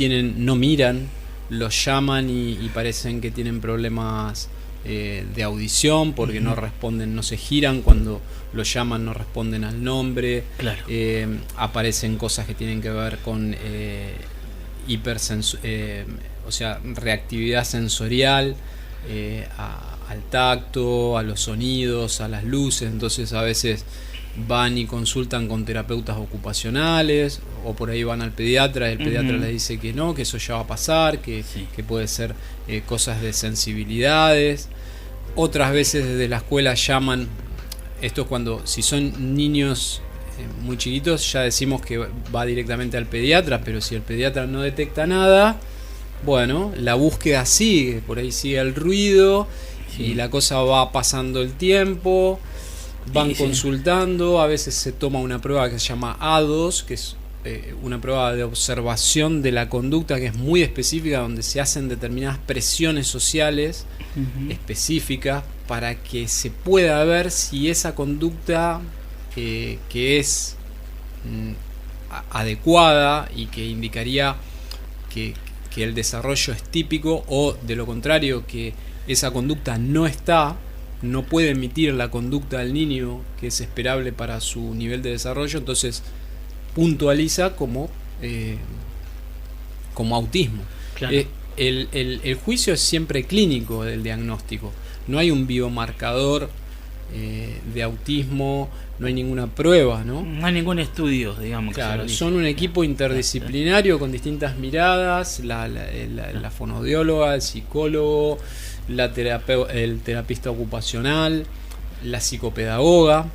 miran, los llaman y parecen que tienen problemas de audición porque no responden, no se giran cuando los llaman, no responden al nombre. Claro. Aparecen cosas que tienen que ver con reactividad sensorial, al tacto, a los sonidos, a las luces. Entonces a veces van y consultan con terapeutas ocupacionales o por ahí van al pediatra y el pediatra les dice que no, que eso ya va a pasar, que puede ser cosas de sensibilidades. Otras veces desde la escuela llaman, esto es cuando, si son niños muy chiquitos, ya decimos que va directamente al pediatra, pero si el pediatra no detecta nada, bueno, la búsqueda sigue, por ahí sigue el ruido y la cosa va pasando el tiempo. Van consultando, a veces se toma una prueba que se llama A2, que es una prueba de observación de la conducta que es muy específica, donde se hacen determinadas presiones sociales específicas para que se pueda ver si esa conducta que es adecuada y que indicaría que el desarrollo es típico, o de lo contrario, que esa conducta no puede emitir la conducta del niño que es esperable para su nivel de desarrollo. Entonces puntualiza como autismo. Claro. El juicio es siempre clínico del diagnóstico, no hay un biomarcador de autismo, no hay ninguna prueba, ¿no? No hay ningún estudio, digamos. Claro, son un equipo interdisciplinario con distintas miradas, la fonoaudióloga, el psicólogo, el terapista ocupacional, la psicopedagoga,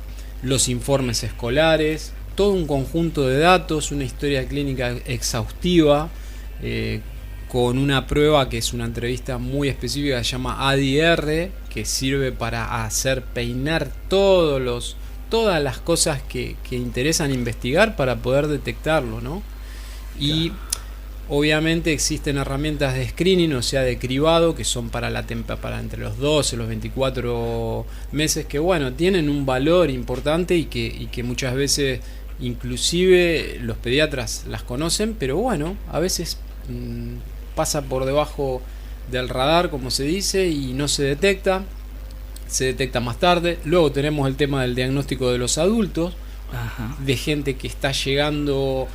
los informes escolares, todo un conjunto de datos, una historia clínica exhaustiva, con una prueba que es una entrevista muy específica que se llama ADR, que sirve para peinar todas las cosas que interesan investigar para poder detectarlo, ¿no? Y obviamente existen herramientas de screening, o sea, de cribado, que son para entre los 12 y los 24 meses, que bueno, tienen un valor importante y que muchas veces inclusive los pediatras las conocen, pero bueno, a veces pasa por debajo del radar, como se dice, y no se detecta más tarde. Luego tenemos el tema del diagnóstico de los adultos, de gente que está llegando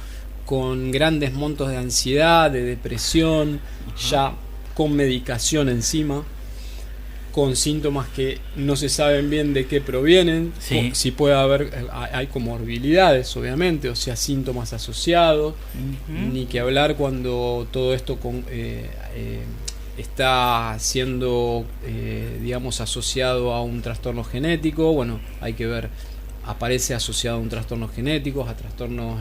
con grandes montos de ansiedad, de depresión, ya con medicación encima, con síntomas que no se saben bien de qué provienen, si puede haber, hay comorbilidades obviamente, o sea, síntomas asociados, ni que hablar cuando todo esto está siendo, digamos, asociado a un trastorno genético. Bueno, hay que ver, aparece asociado a un trastorno genético, a trastornos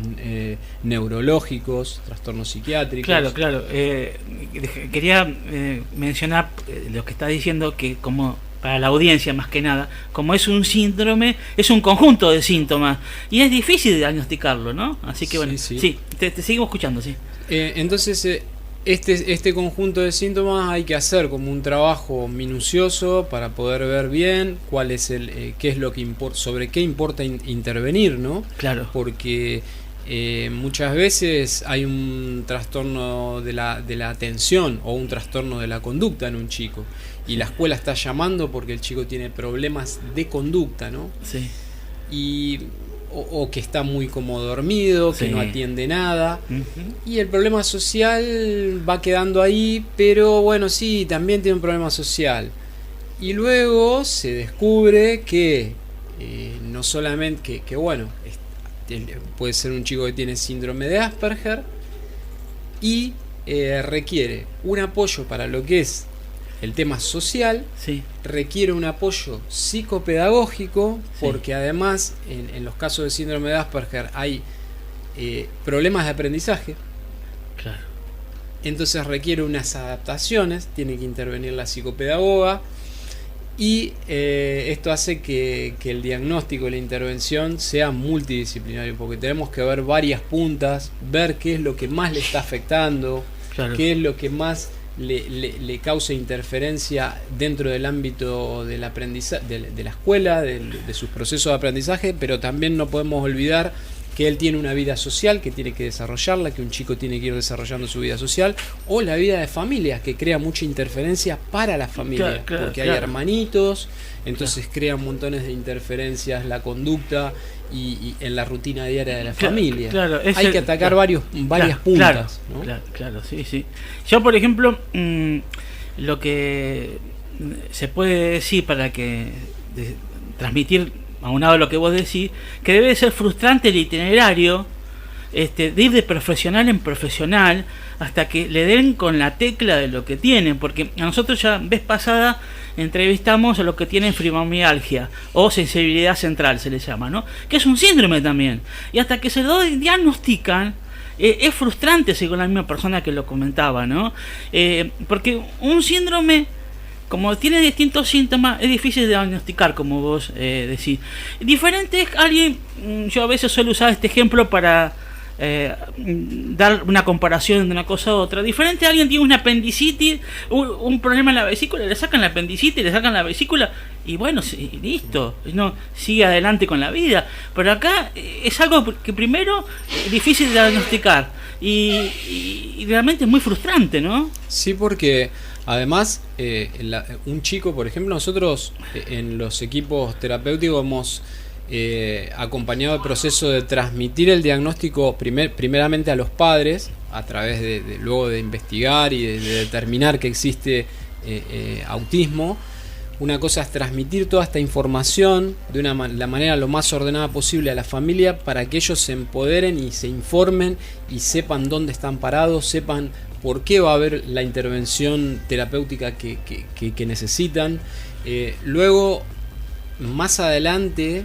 neurológicos, trastornos psiquiátricos. Claro. Quería mencionar lo que está diciendo, que como para la audiencia más que nada, como es un síndrome, es un conjunto de síntomas y es difícil de diagnosticarlo, ¿no? Así que bueno, sí, te seguimos escuchando, sí. Entonces, este conjunto de síntomas hay que hacer como un trabajo minucioso para poder ver bien cuál es qué es lo que importa, sobre qué importa intervenir, ¿no? Claro. Porque muchas veces hay un trastorno de la atención o un trastorno de la conducta en un chico y la escuela está llamando porque el chico tiene problemas de conducta, ¿no? Sí. O que está muy como dormido, que no atiende nada. Y el problema social va quedando ahí, pero bueno, sí, también tiene un problema social. Y luego se descubre que no solamente que bueno, puede ser un chico que tiene síndrome de Asperger y requiere un apoyo para lo que es el tema social, requiere un apoyo psicopedagógico, porque además en los casos de síndrome de Asperger hay problemas de aprendizaje. Claro. Entonces requiere unas adaptaciones, tiene que intervenir la psicopedagoga y esto hace que el diagnóstico y la intervención sea multidisciplinario, porque tenemos que ver varias puntas, ver qué es lo que más le está afectando, qué es lo que más le causa interferencia dentro del ámbito del aprendizaje, de la escuela, de sus procesos de aprendizaje, pero también no podemos olvidar que él tiene una vida social que tiene que desarrollarla, que un chico tiene que ir desarrollando su vida social, o la vida de familia, que crea mucha interferencia para la familia, porque hay hermanitos, entonces crea montones de interferencias la conducta y en la rutina diaria de la familia. Hay que atacar varias puntas, ¿no? Claro, sí. Yo, por ejemplo, lo que se puede decir para que transmitir aunado a lo que vos decís, que debe ser frustrante el itinerario de ir de profesional en profesional hasta que le den con la tecla de lo que tienen, porque a nosotros ya vez pasada entrevistamos a los que tienen fibromialgia o sensibilidad central se les llama, ¿no? Que es un síndrome también, y hasta que se lo diagnostican es frustrante, según la misma persona que lo comentaba, ¿no? Porque un síndrome, como tiene distintos síntomas, es difícil de diagnosticar, como vos decís. Diferente es alguien, yo a veces suelo usar este ejemplo para dar una comparación de una cosa a otra. Diferente a alguien tiene una apendicitis, un problema en la vesícula, le sacan la apendicitis, le sacan la vesícula y bueno, listo, no sigue adelante con la vida. Pero acá es algo que primero es difícil de diagnosticar y realmente es muy frustrante, ¿no? Sí, porque además, un chico, por ejemplo, nosotros en los equipos terapéuticos hemos acompañado el proceso de transmitir el diagnóstico primeramente a los padres, a través de luego de investigar y de determinar que existe autismo. Una cosa es transmitir toda esta información de la manera lo más ordenada posible a la familia para que ellos se empoderen y se informen y sepan dónde están parados, sepan por qué va a haber la intervención terapéutica que necesitan. Luego, más adelante,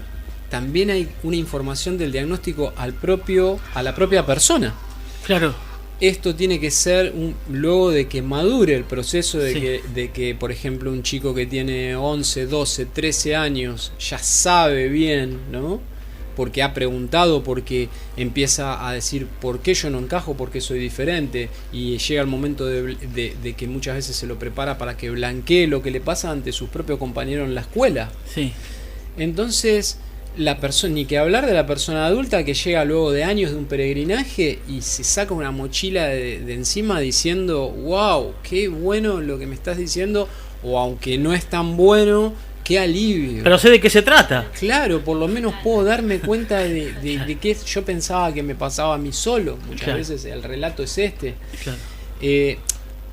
también hay una información del diagnóstico a la propia persona. Claro. Esto tiene que ser luego de que madure el proceso de que, por ejemplo, un chico que tiene 11, 12, 13 años ya sabe bien, ¿no? Porque ha preguntado, porque empieza a decir por qué yo no encajo, por qué soy diferente, y llega el momento de que muchas veces se lo prepara para que blanquee lo que le pasa ante sus propios compañeros en la escuela. Sí. Entonces, ni que hablar de la persona adulta que llega luego de años de un peregrinaje y se saca una mochila de encima diciendo, wow, qué bueno lo que me estás diciendo, o aunque no es tan bueno, qué alivio. Pero sé de qué se trata. Claro, por lo menos puedo darme cuenta de que yo pensaba que me pasaba a mí solo. Muchas veces el relato es este. Claro.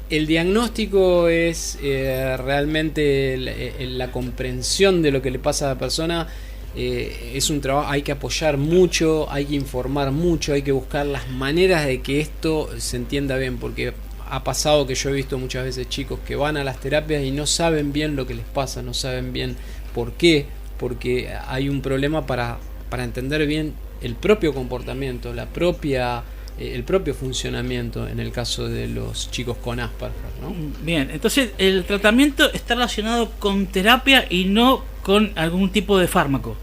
El diagnóstico es realmente la comprensión de lo que le pasa a la persona. Es un trabajo, hay que apoyar mucho, hay que informar mucho, hay que buscar las maneras de que esto se entienda bien, porque ha pasado que yo he visto muchas veces chicos que van a las terapias y no saben bien lo que les pasa, no saben bien por qué, porque hay un problema para entender bien el propio comportamiento, la propia el propio funcionamiento en el caso de los chicos con Asperger, ¿no? Bien, entonces el tratamiento está relacionado con terapia y no con algún tipo de fármaco.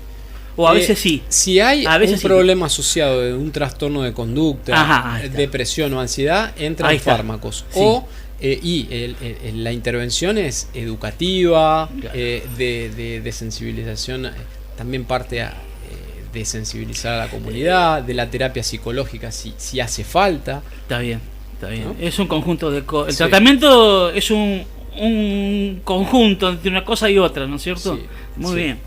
O a veces sí. Si hay a veces un problema asociado de un trastorno de conducta, depresión o ansiedad, entran fármacos. Sí. La intervención es educativa, claro, de sensibilización, también parte de sensibilizar a la comunidad, de la terapia psicológica si hace falta. Está bien, ¿no? Es un conjunto de cosas. El tratamiento es un conjunto entre una cosa y otra, ¿no es cierto? Sí, muy bien.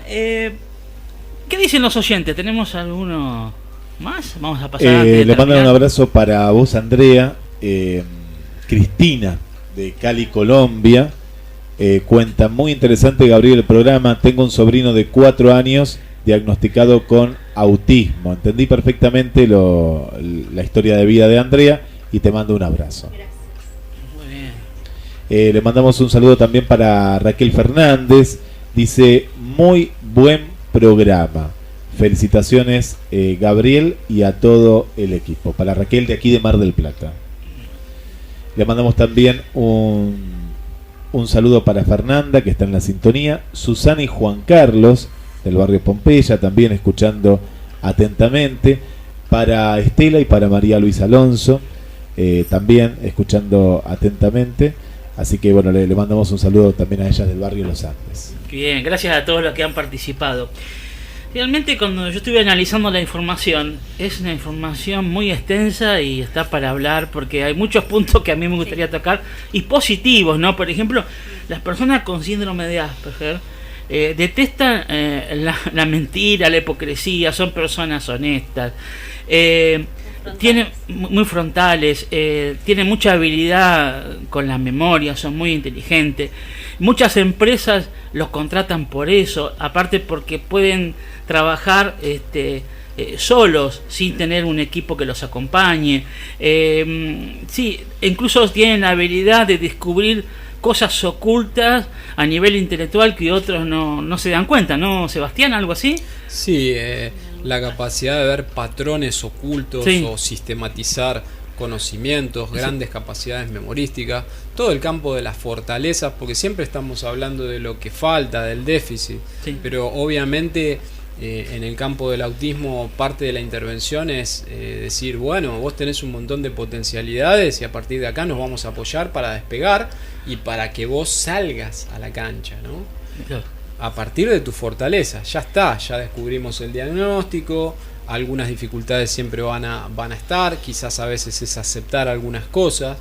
¿Qué dicen los oyentes? ¿Tenemos alguno más? Vamos a pasar. Le mandan un abrazo para vos, Andrea. Cristina, de Cali, Colombia, cuenta: muy interesante, Gabriel, el programa. Tengo un sobrino de 4 años diagnosticado con autismo. Entendí perfectamente la historia de vida de Andrea y te mando un abrazo. Gracias. Muy bien. Le mandamos un saludo también para Raquel Fernández. Dice: muy buen programa. Felicitaciones, Gabriel, y a todo el equipo. Para Raquel, de aquí de Mar del Plata. Le mandamos también un saludo para Fernanda, que está en la sintonía. Susana y Juan Carlos, del barrio Pompeya, también escuchando atentamente. Para Estela y para María Luisa Alonso, también escuchando atentamente. Así que bueno, le mandamos un saludo también a ellas del barrio Los Andes. Bien, gracias a todos los que han participado. Realmente, cuando yo estuve analizando la información, es una información muy extensa y está para hablar, porque hay muchos puntos que a mí me gustaría tocar y positivos, ¿no? Por ejemplo, las personas con síndrome de Asperger detestan la mentira, la hipocresía, son personas honestas, tienen muy frontales, tienen mucha habilidad con la memoria, son muy inteligentes. Muchas empresas los contratan por eso, aparte porque pueden trabajar solos, sin tener un equipo que los acompañe. Sí, incluso tienen la habilidad de descubrir cosas ocultas a nivel intelectual que otros no se dan cuenta, ¿no, Sebastián? ¿Algo así? Sí, la capacidad de ver patrones ocultos, sí, o sistematizar conocimientos, grandes capacidades memorísticas, todo el campo de las fortalezas, porque siempre estamos hablando de lo que falta, del déficit, sí, pero obviamente en el campo del autismo parte de la intervención es decir, bueno, vos tenés un montón de potencialidades y a partir de acá nos vamos a apoyar para despegar y para que vos salgas a la cancha, ¿no? Claro. A partir de tu fortaleza, ya está, ya descubrimos el diagnóstico. Algunas dificultades siempre van a estar, quizás a veces es aceptar algunas cosas.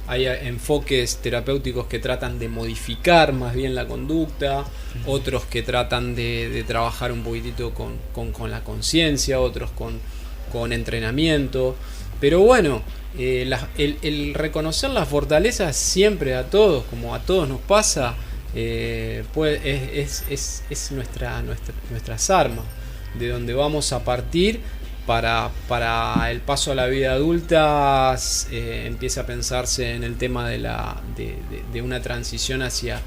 Hay enfoques terapéuticos que tratan de modificar más bien la conducta, otros que tratan de trabajar un poquitito con la conciencia, otros con entrenamiento. Pero bueno, el reconocer las fortalezas siempre a todos, como a todos nos pasa, es nuestras armas, de donde vamos a partir para el paso a la vida adulta. Empieza a pensarse en el tema de una transición hacia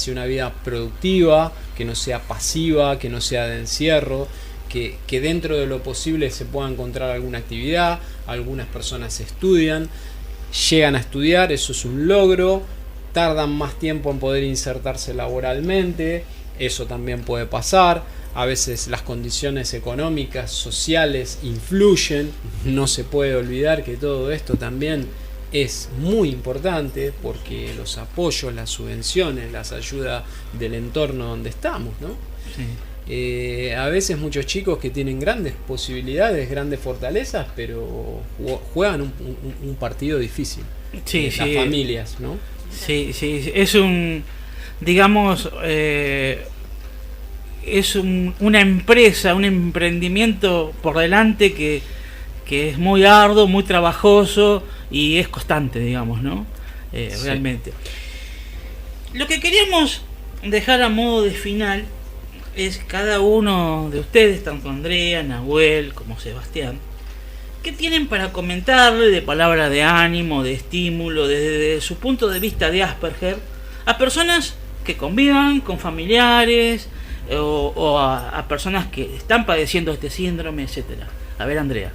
una vida productiva, que no sea pasiva, que no sea de encierro, que dentro de lo posible se pueda encontrar alguna actividad. Algunas personas estudian, llegan a estudiar, eso es un logro, tardan más tiempo en poder insertarse laboralmente, eso también puede pasar. A veces las condiciones económicas, sociales influyen, no se puede olvidar que todo esto también es muy importante, porque los apoyos, las subvenciones, las ayudas del entorno donde estamos, ¿no? Sí. A veces muchos chicos que tienen grandes posibilidades, grandes fortalezas, pero juegan un partido difícil. Sí, las familias, ¿no? Sí, sí, es digamos, es una empresa, un emprendimiento por delante que es muy arduo, muy trabajoso y es constante, digamos, ¿no? Sí. Realmente. Lo que queríamos dejar a modo de final es cada uno de ustedes, tanto Andrea, Nahuel como Sebastián, ¿qué tienen para comentarle de palabra de ánimo, de estímulo, desde su punto de vista de Asperger, a personas que convivan con familiares o a personas que están padeciendo este síndrome, etcétera? A ver, Andrea.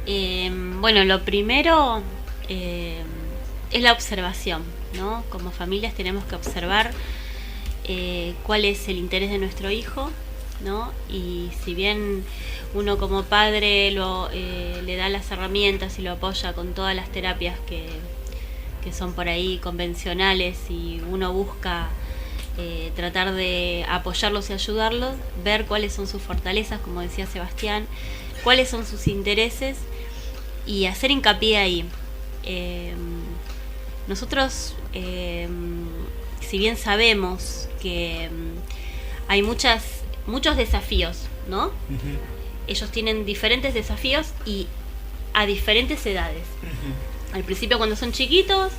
Bueno, lo primero es la observación, ¿no? Como familias tenemos que observar cuál es el interés de nuestro hijo, ¿no? Y si bien uno como padre le da las herramientas y lo apoya con todas las terapias que son por ahí convencionales, y uno busca tratar de apoyarlos y ayudarlos, ver cuáles son sus fortalezas, como decía Sebastián, cuáles son sus intereses y hacer hincapié ahí. Nosotros, si bien sabemos que hay muchos desafíos, ¿no? Uh-huh. Ellos tienen diferentes desafíos y a diferentes edades. Uh-huh. Al principio, cuando son chiquitos,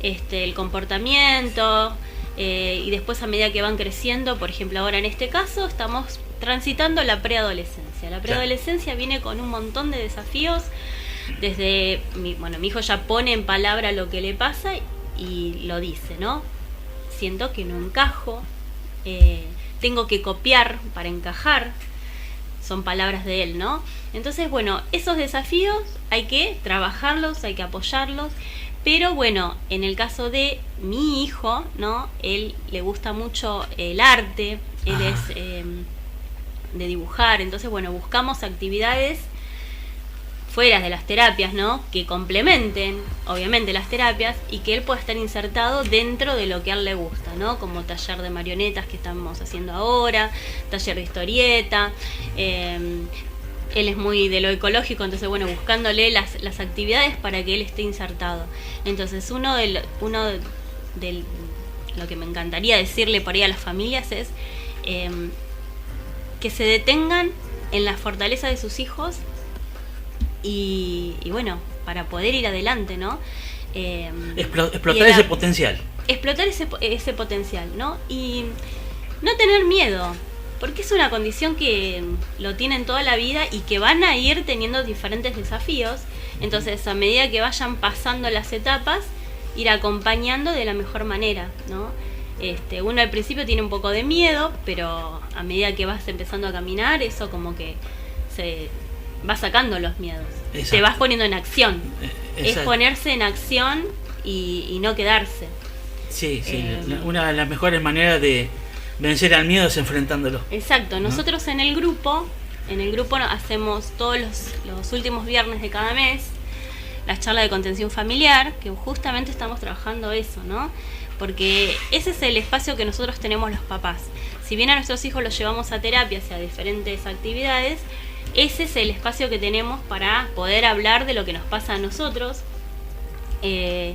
el comportamiento, y después a medida que van creciendo, por ejemplo ahora en este caso estamos transitando la preadolescencia. La preadolescencia viene con un montón de desafíos. Desde, mi hijo ya pone en palabra lo que le pasa y lo dice, ¿no? Siento que no encajo, tengo que copiar para encajar, son palabras de él, ¿no? Entonces, bueno, esos desafíos hay que trabajarlos, hay que apoyarlos, pero bueno, en el caso de mi hijo, ¿no? Él le gusta mucho el arte, él es de dibujar, entonces, bueno, buscamos actividades fuera de las terapias, ¿no? Que complementen, obviamente, las terapias y que él pueda estar insertado dentro de lo que a él le gusta, ¿no? Como taller de marionetas que estamos haciendo ahora, taller de historieta. Él es muy de lo ecológico, entonces, bueno, buscándole las actividades para que él esté insertado. Entonces, uno de lo que me encantaría decirle por ahí a las familias es que se detengan en la fortaleza de sus hijos. Y bueno, para poder ir adelante, ¿no? Explotar ese potencial. Explotar ese potencial, ¿no? Y no tener miedo, porque es una condición que lo tienen toda la vida y que van a ir teniendo diferentes desafíos. Entonces, a medida que vayan pasando las etapas, ir acompañando de la mejor manera, ¿no? Uno al principio tiene un poco de miedo, pero a medida que vas empezando a caminar, eso como que se va sacando los miedos. Exacto. Te vas poniendo en acción. Exacto. Es ponerse en acción y no quedarse. Sí, una de las mejores maneras de vencer al miedo es enfrentándolo. Exacto. Nosotros, ¿no? en el grupo hacemos todos los últimos viernes de cada mes las charlas de contención familiar, que justamente estamos trabajando eso, ¿no? Porque ese es el espacio que nosotros tenemos los papás. Si bien a nuestros hijos los llevamos a terapias y a diferentes actividades, ese es el espacio que tenemos para poder hablar de lo que nos pasa a nosotros, y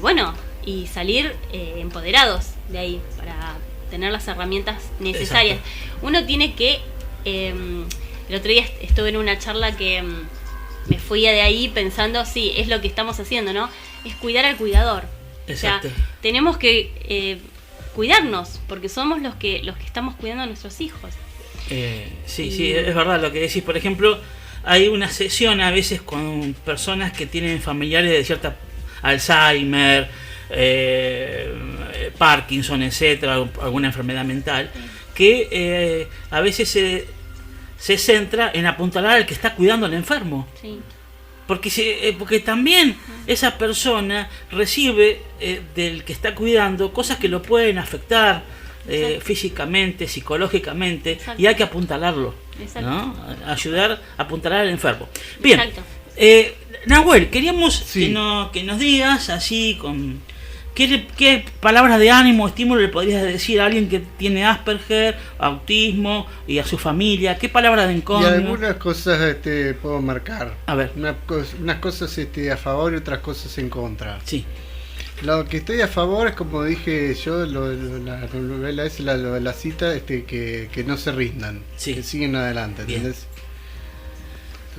bueno, y salir empoderados de ahí para tener las herramientas necesarias. Exacto. Uno tiene que, el otro día estuve en una charla que me fui de ahí pensando, sí, es lo que estamos haciendo, ¿no? Es cuidar al cuidador. Exacto. O sea, tenemos que cuidarnos, porque somos los que estamos cuidando a nuestros hijos. Sí, es verdad lo que decís. Por ejemplo, hay una sesión a veces con personas que tienen familiares de cierta Alzheimer, Parkinson, etcétera, alguna enfermedad mental, que a veces se centra en apuntalar al que está cuidando al enfermo. Sí. Porque también esa persona recibe del que está cuidando cosas que lo pueden afectar físicamente, psicológicamente. Exacto. Y hay que apuntalarlo, ¿no? Ayudar a apuntalar al enfermo. Bien, Nahuel, queríamos que nos digas así con ¿qué palabras de ánimo o estímulo le podrías decir a alguien que tiene Asperger, autismo y a su familia? ¿Qué palabras de encomienda? Y algunas cosas puedo marcar. A ver. Unas cosas a favor y otras cosas en contra. Sí. Lo que estoy a favor es, como dije yo, la novela es la cita, que no se rindan, que siguen adelante, ¿entendés? Bien.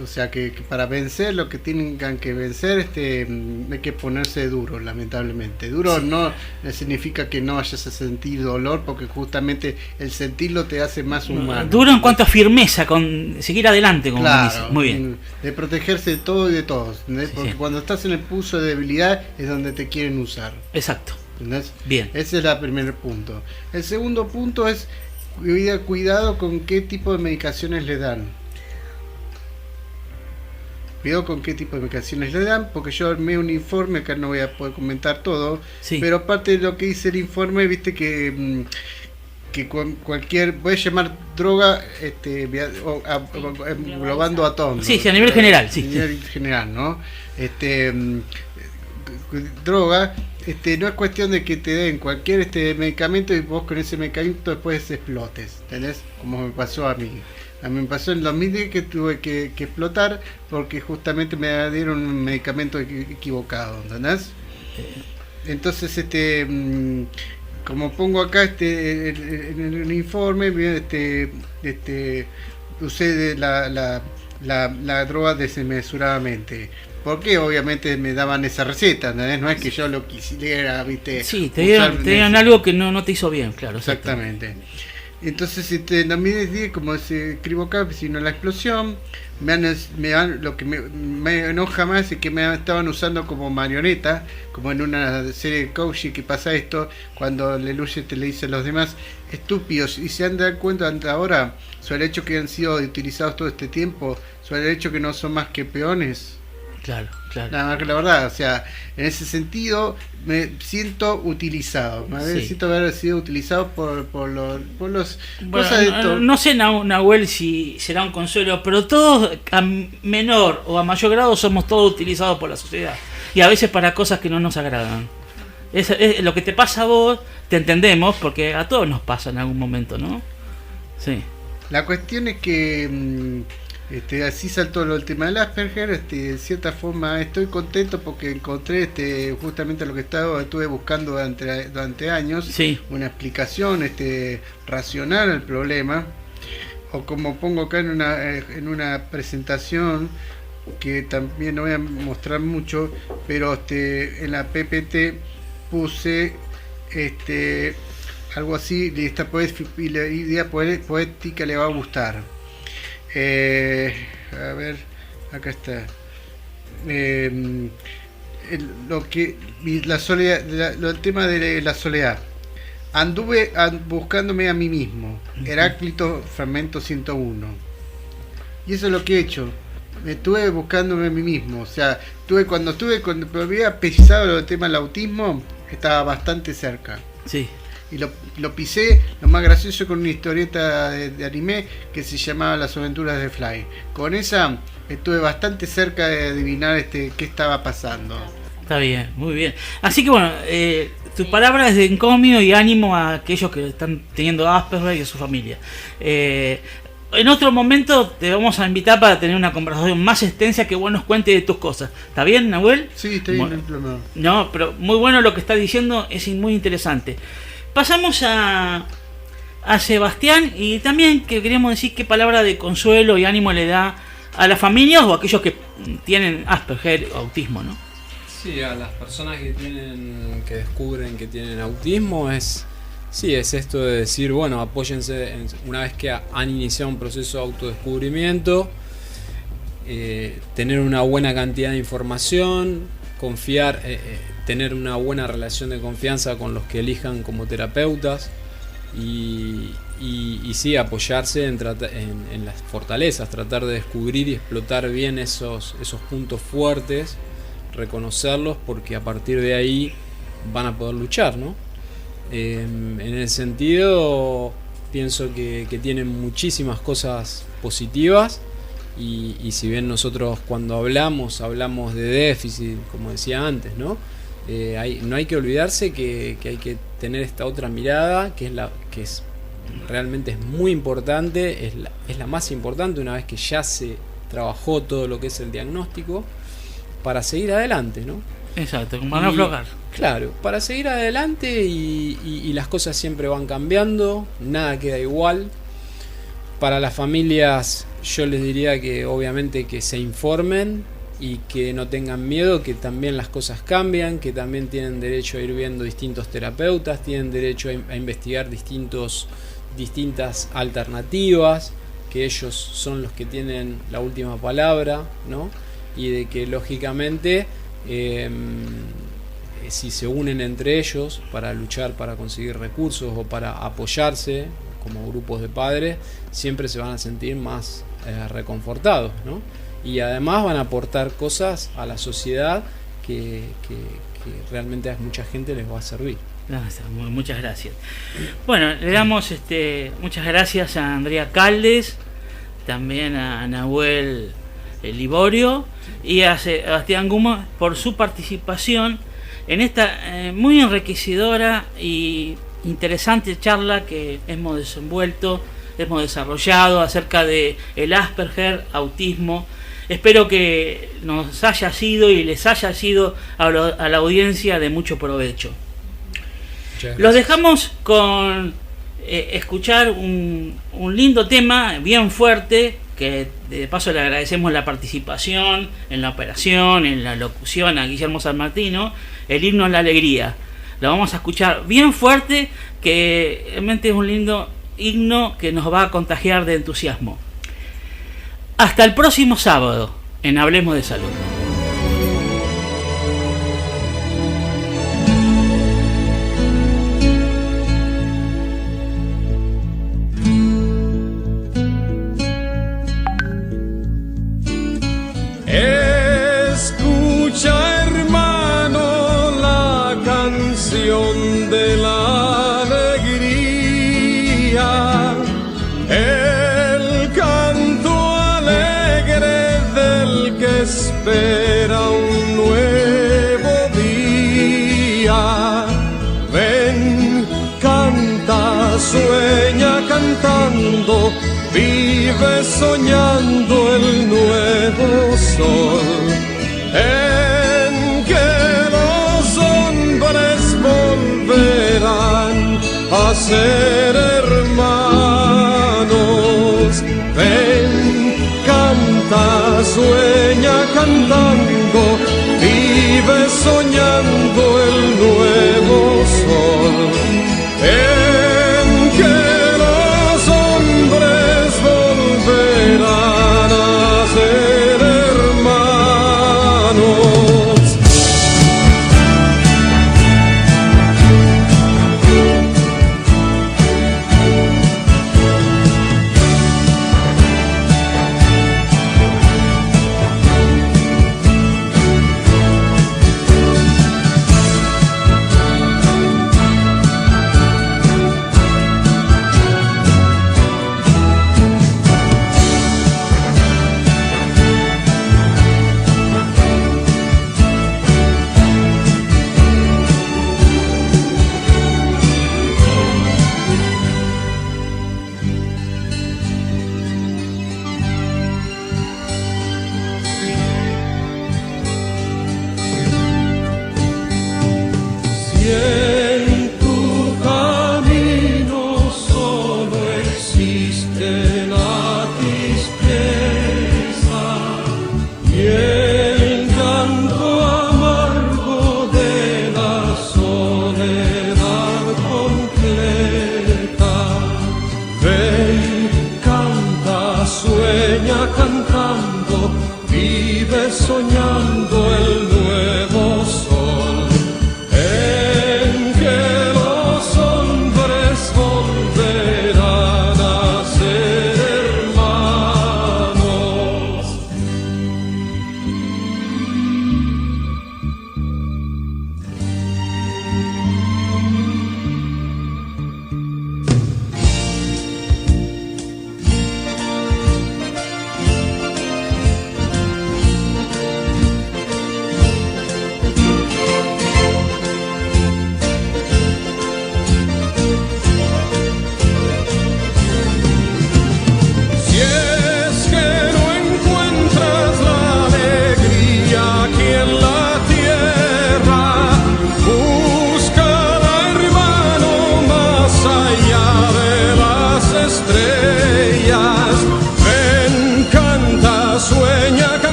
O sea, que para vencer lo que tengan que vencer, hay que ponerse duro, lamentablemente. Duro no significa que no vayas a sentir dolor, porque justamente el sentirlo te hace más humano. Duro en cuanto a firmeza, con seguir adelante, como dice. Muy bien. De protegerse de todo y de todos, ¿entendés? Porque cuando estás en el pulso de debilidad es donde te quieren usar. Exacto. ¿Entendés? Bien. Ese es el primer punto. El segundo punto es cuidado con qué tipo de medicaciones le dan. cuidado con qué tipo de medicaciones le dan, porque yo armé un informe, acá no voy a poder comentar todo, Sí. pero aparte de lo que dice el informe, viste que cualquier, voy a llamar droga, englobando a todo, ¿no? Sí, sí, a nivel general, sí. A nivel general, ¿no? Droga, no es cuestión de que te den cualquier medicamento y vos con ese medicamento después explotes, ¿entendés? Como me pasó a mí. A mí me pasó en 2010 que tuve que explotar porque justamente me dieron un medicamento equivocado, ¿entendés? Entonces, como pongo acá en el informe, usé la droga desmesuradamente. Porque obviamente me daban esa receta, ¿entendés? No es que yo lo quisiera, ¿viste? Sí, te dieron algo que no te hizo bien, claro. Exactamente. Entonces, en 2010, como se equivocaba, sino la explosión, lo que me enoja más es que me estaban usando como marioneta, como en una serie de Kouchi que pasa esto, cuando Lelouch le dice a los demás estúpidos, y se han dado cuenta ahora sobre el hecho que han sido utilizados todo este tiempo, sobre el hecho que no son más que peones. Claro. Nada más que la verdad, o sea, en ese sentido me siento utilizado, siento haber sido utilizado por los cosas de todo. No sé, Nahuel, si será un consuelo, pero todos a menor o a mayor grado somos todos utilizados por la sociedad y a veces para cosas que no nos agradan. Es lo que te pasa a vos, te entendemos, porque a todos nos pasa en algún momento, ¿no? Sí. La cuestión es que así saltó el tema del Asperger. De cierta forma estoy contento porque encontré justamente lo que estuve buscando durante años, sí, una explicación racional al problema, o como pongo acá en una presentación que también no voy a mostrar mucho, pero en la PPT puse algo así, y la idea poética le va a gustar. A ver, acá está. El tema de la soledad. Anduve buscándome a mí mismo. Heráclito, fragmento 101. Y eso es lo que he hecho. Me estuve buscándome a mí mismo. O sea, cuando había pisado el tema del autismo, estaba bastante cerca. Sí. Y lo pisé, lo más gracioso, con una historieta de anime que se llamaba Las aventuras de Fly. Con esa estuve bastante cerca de adivinar qué estaba pasando. Está bien, muy bien. Así que bueno, tus palabras de encomio y ánimo a aquellos que están teniendo Asperger y a su familia. En otro momento te vamos a invitar para tener una conversación más extensa, que vos nos cuentes de tus cosas. ¿Está bien, Nahuel? Sí, está bien. Bueno, no, pero muy bueno lo que está diciendo, es muy interesante. Pasamos a Sebastián, y también que queríamos decir qué palabra de consuelo y ánimo le da a las familias o a aquellos que tienen Asperger o autismo, ¿no? Sí, a las personas que descubren que tienen autismo es esto de decir, bueno, apóyense una vez que han iniciado un proceso de autodescubrimiento, tener una buena cantidad de información, confiar, tener una buena relación de confianza con los que elijan como terapeutas y sí, apoyarse en las fortalezas, tratar de descubrir y explotar bien esos puntos fuertes, reconocerlos, porque a partir de ahí van a poder luchar, ¿no? En el sentido, pienso que tienen muchísimas cosas positivas. Y si bien nosotros cuando hablamos de déficit, como decía antes, ¿no? No hay que olvidarse que hay que tener esta otra mirada, que realmente es muy importante, es la más importante una vez que ya se trabajó todo lo que es el diagnóstico, para seguir adelante, ¿no? Exacto, para no aflojar. Claro, para seguir adelante y las cosas siempre van cambiando, nada queda igual. Para las familias yo les diría que obviamente que se informen y que no tengan miedo, que también las cosas cambian, que también tienen derecho a ir viendo distintos terapeutas, tienen derecho a investigar distintas alternativas, que ellos son los que tienen la última palabra, ¿no? Y de que lógicamente si se unen entre ellos para luchar, para conseguir recursos o para apoyarse como grupos de padres, siempre se van a sentir más reconfortados, ¿no? y además van a aportar cosas a la sociedad que realmente a mucha gente les va a servir. Muchas gracias. Bueno, le damos muchas gracias a Andrea Caldes, también a Nahuel Liborio y a Sebastián Guma por su participación en esta muy enriquecedora y interesante charla que hemos desarrollado acerca de el Asperger, autismo. Espero que nos haya sido y les haya sido a la audiencia de mucho provecho. Los dejamos con escuchar un lindo tema bien fuerte, que de paso le agradecemos la participación en la operación, en la locución a Guillermo San Martino, el himno a la alegría. Lo vamos a escuchar bien fuerte, que realmente es un lindo himno que nos va a contagiar de entusiasmo. Hasta el próximo sábado en Hablemos de Salud. Escucha, hermano, la canción de la alegría, el canto alegre del que espera un nuevo día. Ven, canta, sueña cantando, vive soñando el nuevo sol, en que los hombres volverán a ser hermanos. Ven, canta, sueña cantando, vive soñando el nuevo sol, en que los hombres volverán a ser hermanos.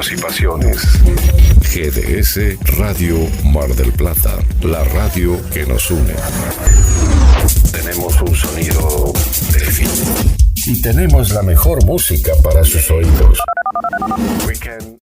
sonidos y pasiones. GDS Radio Mar del Plata, la radio que nos une. Tenemos un sonido definido y tenemos la mejor música para sus oídos. Weekend.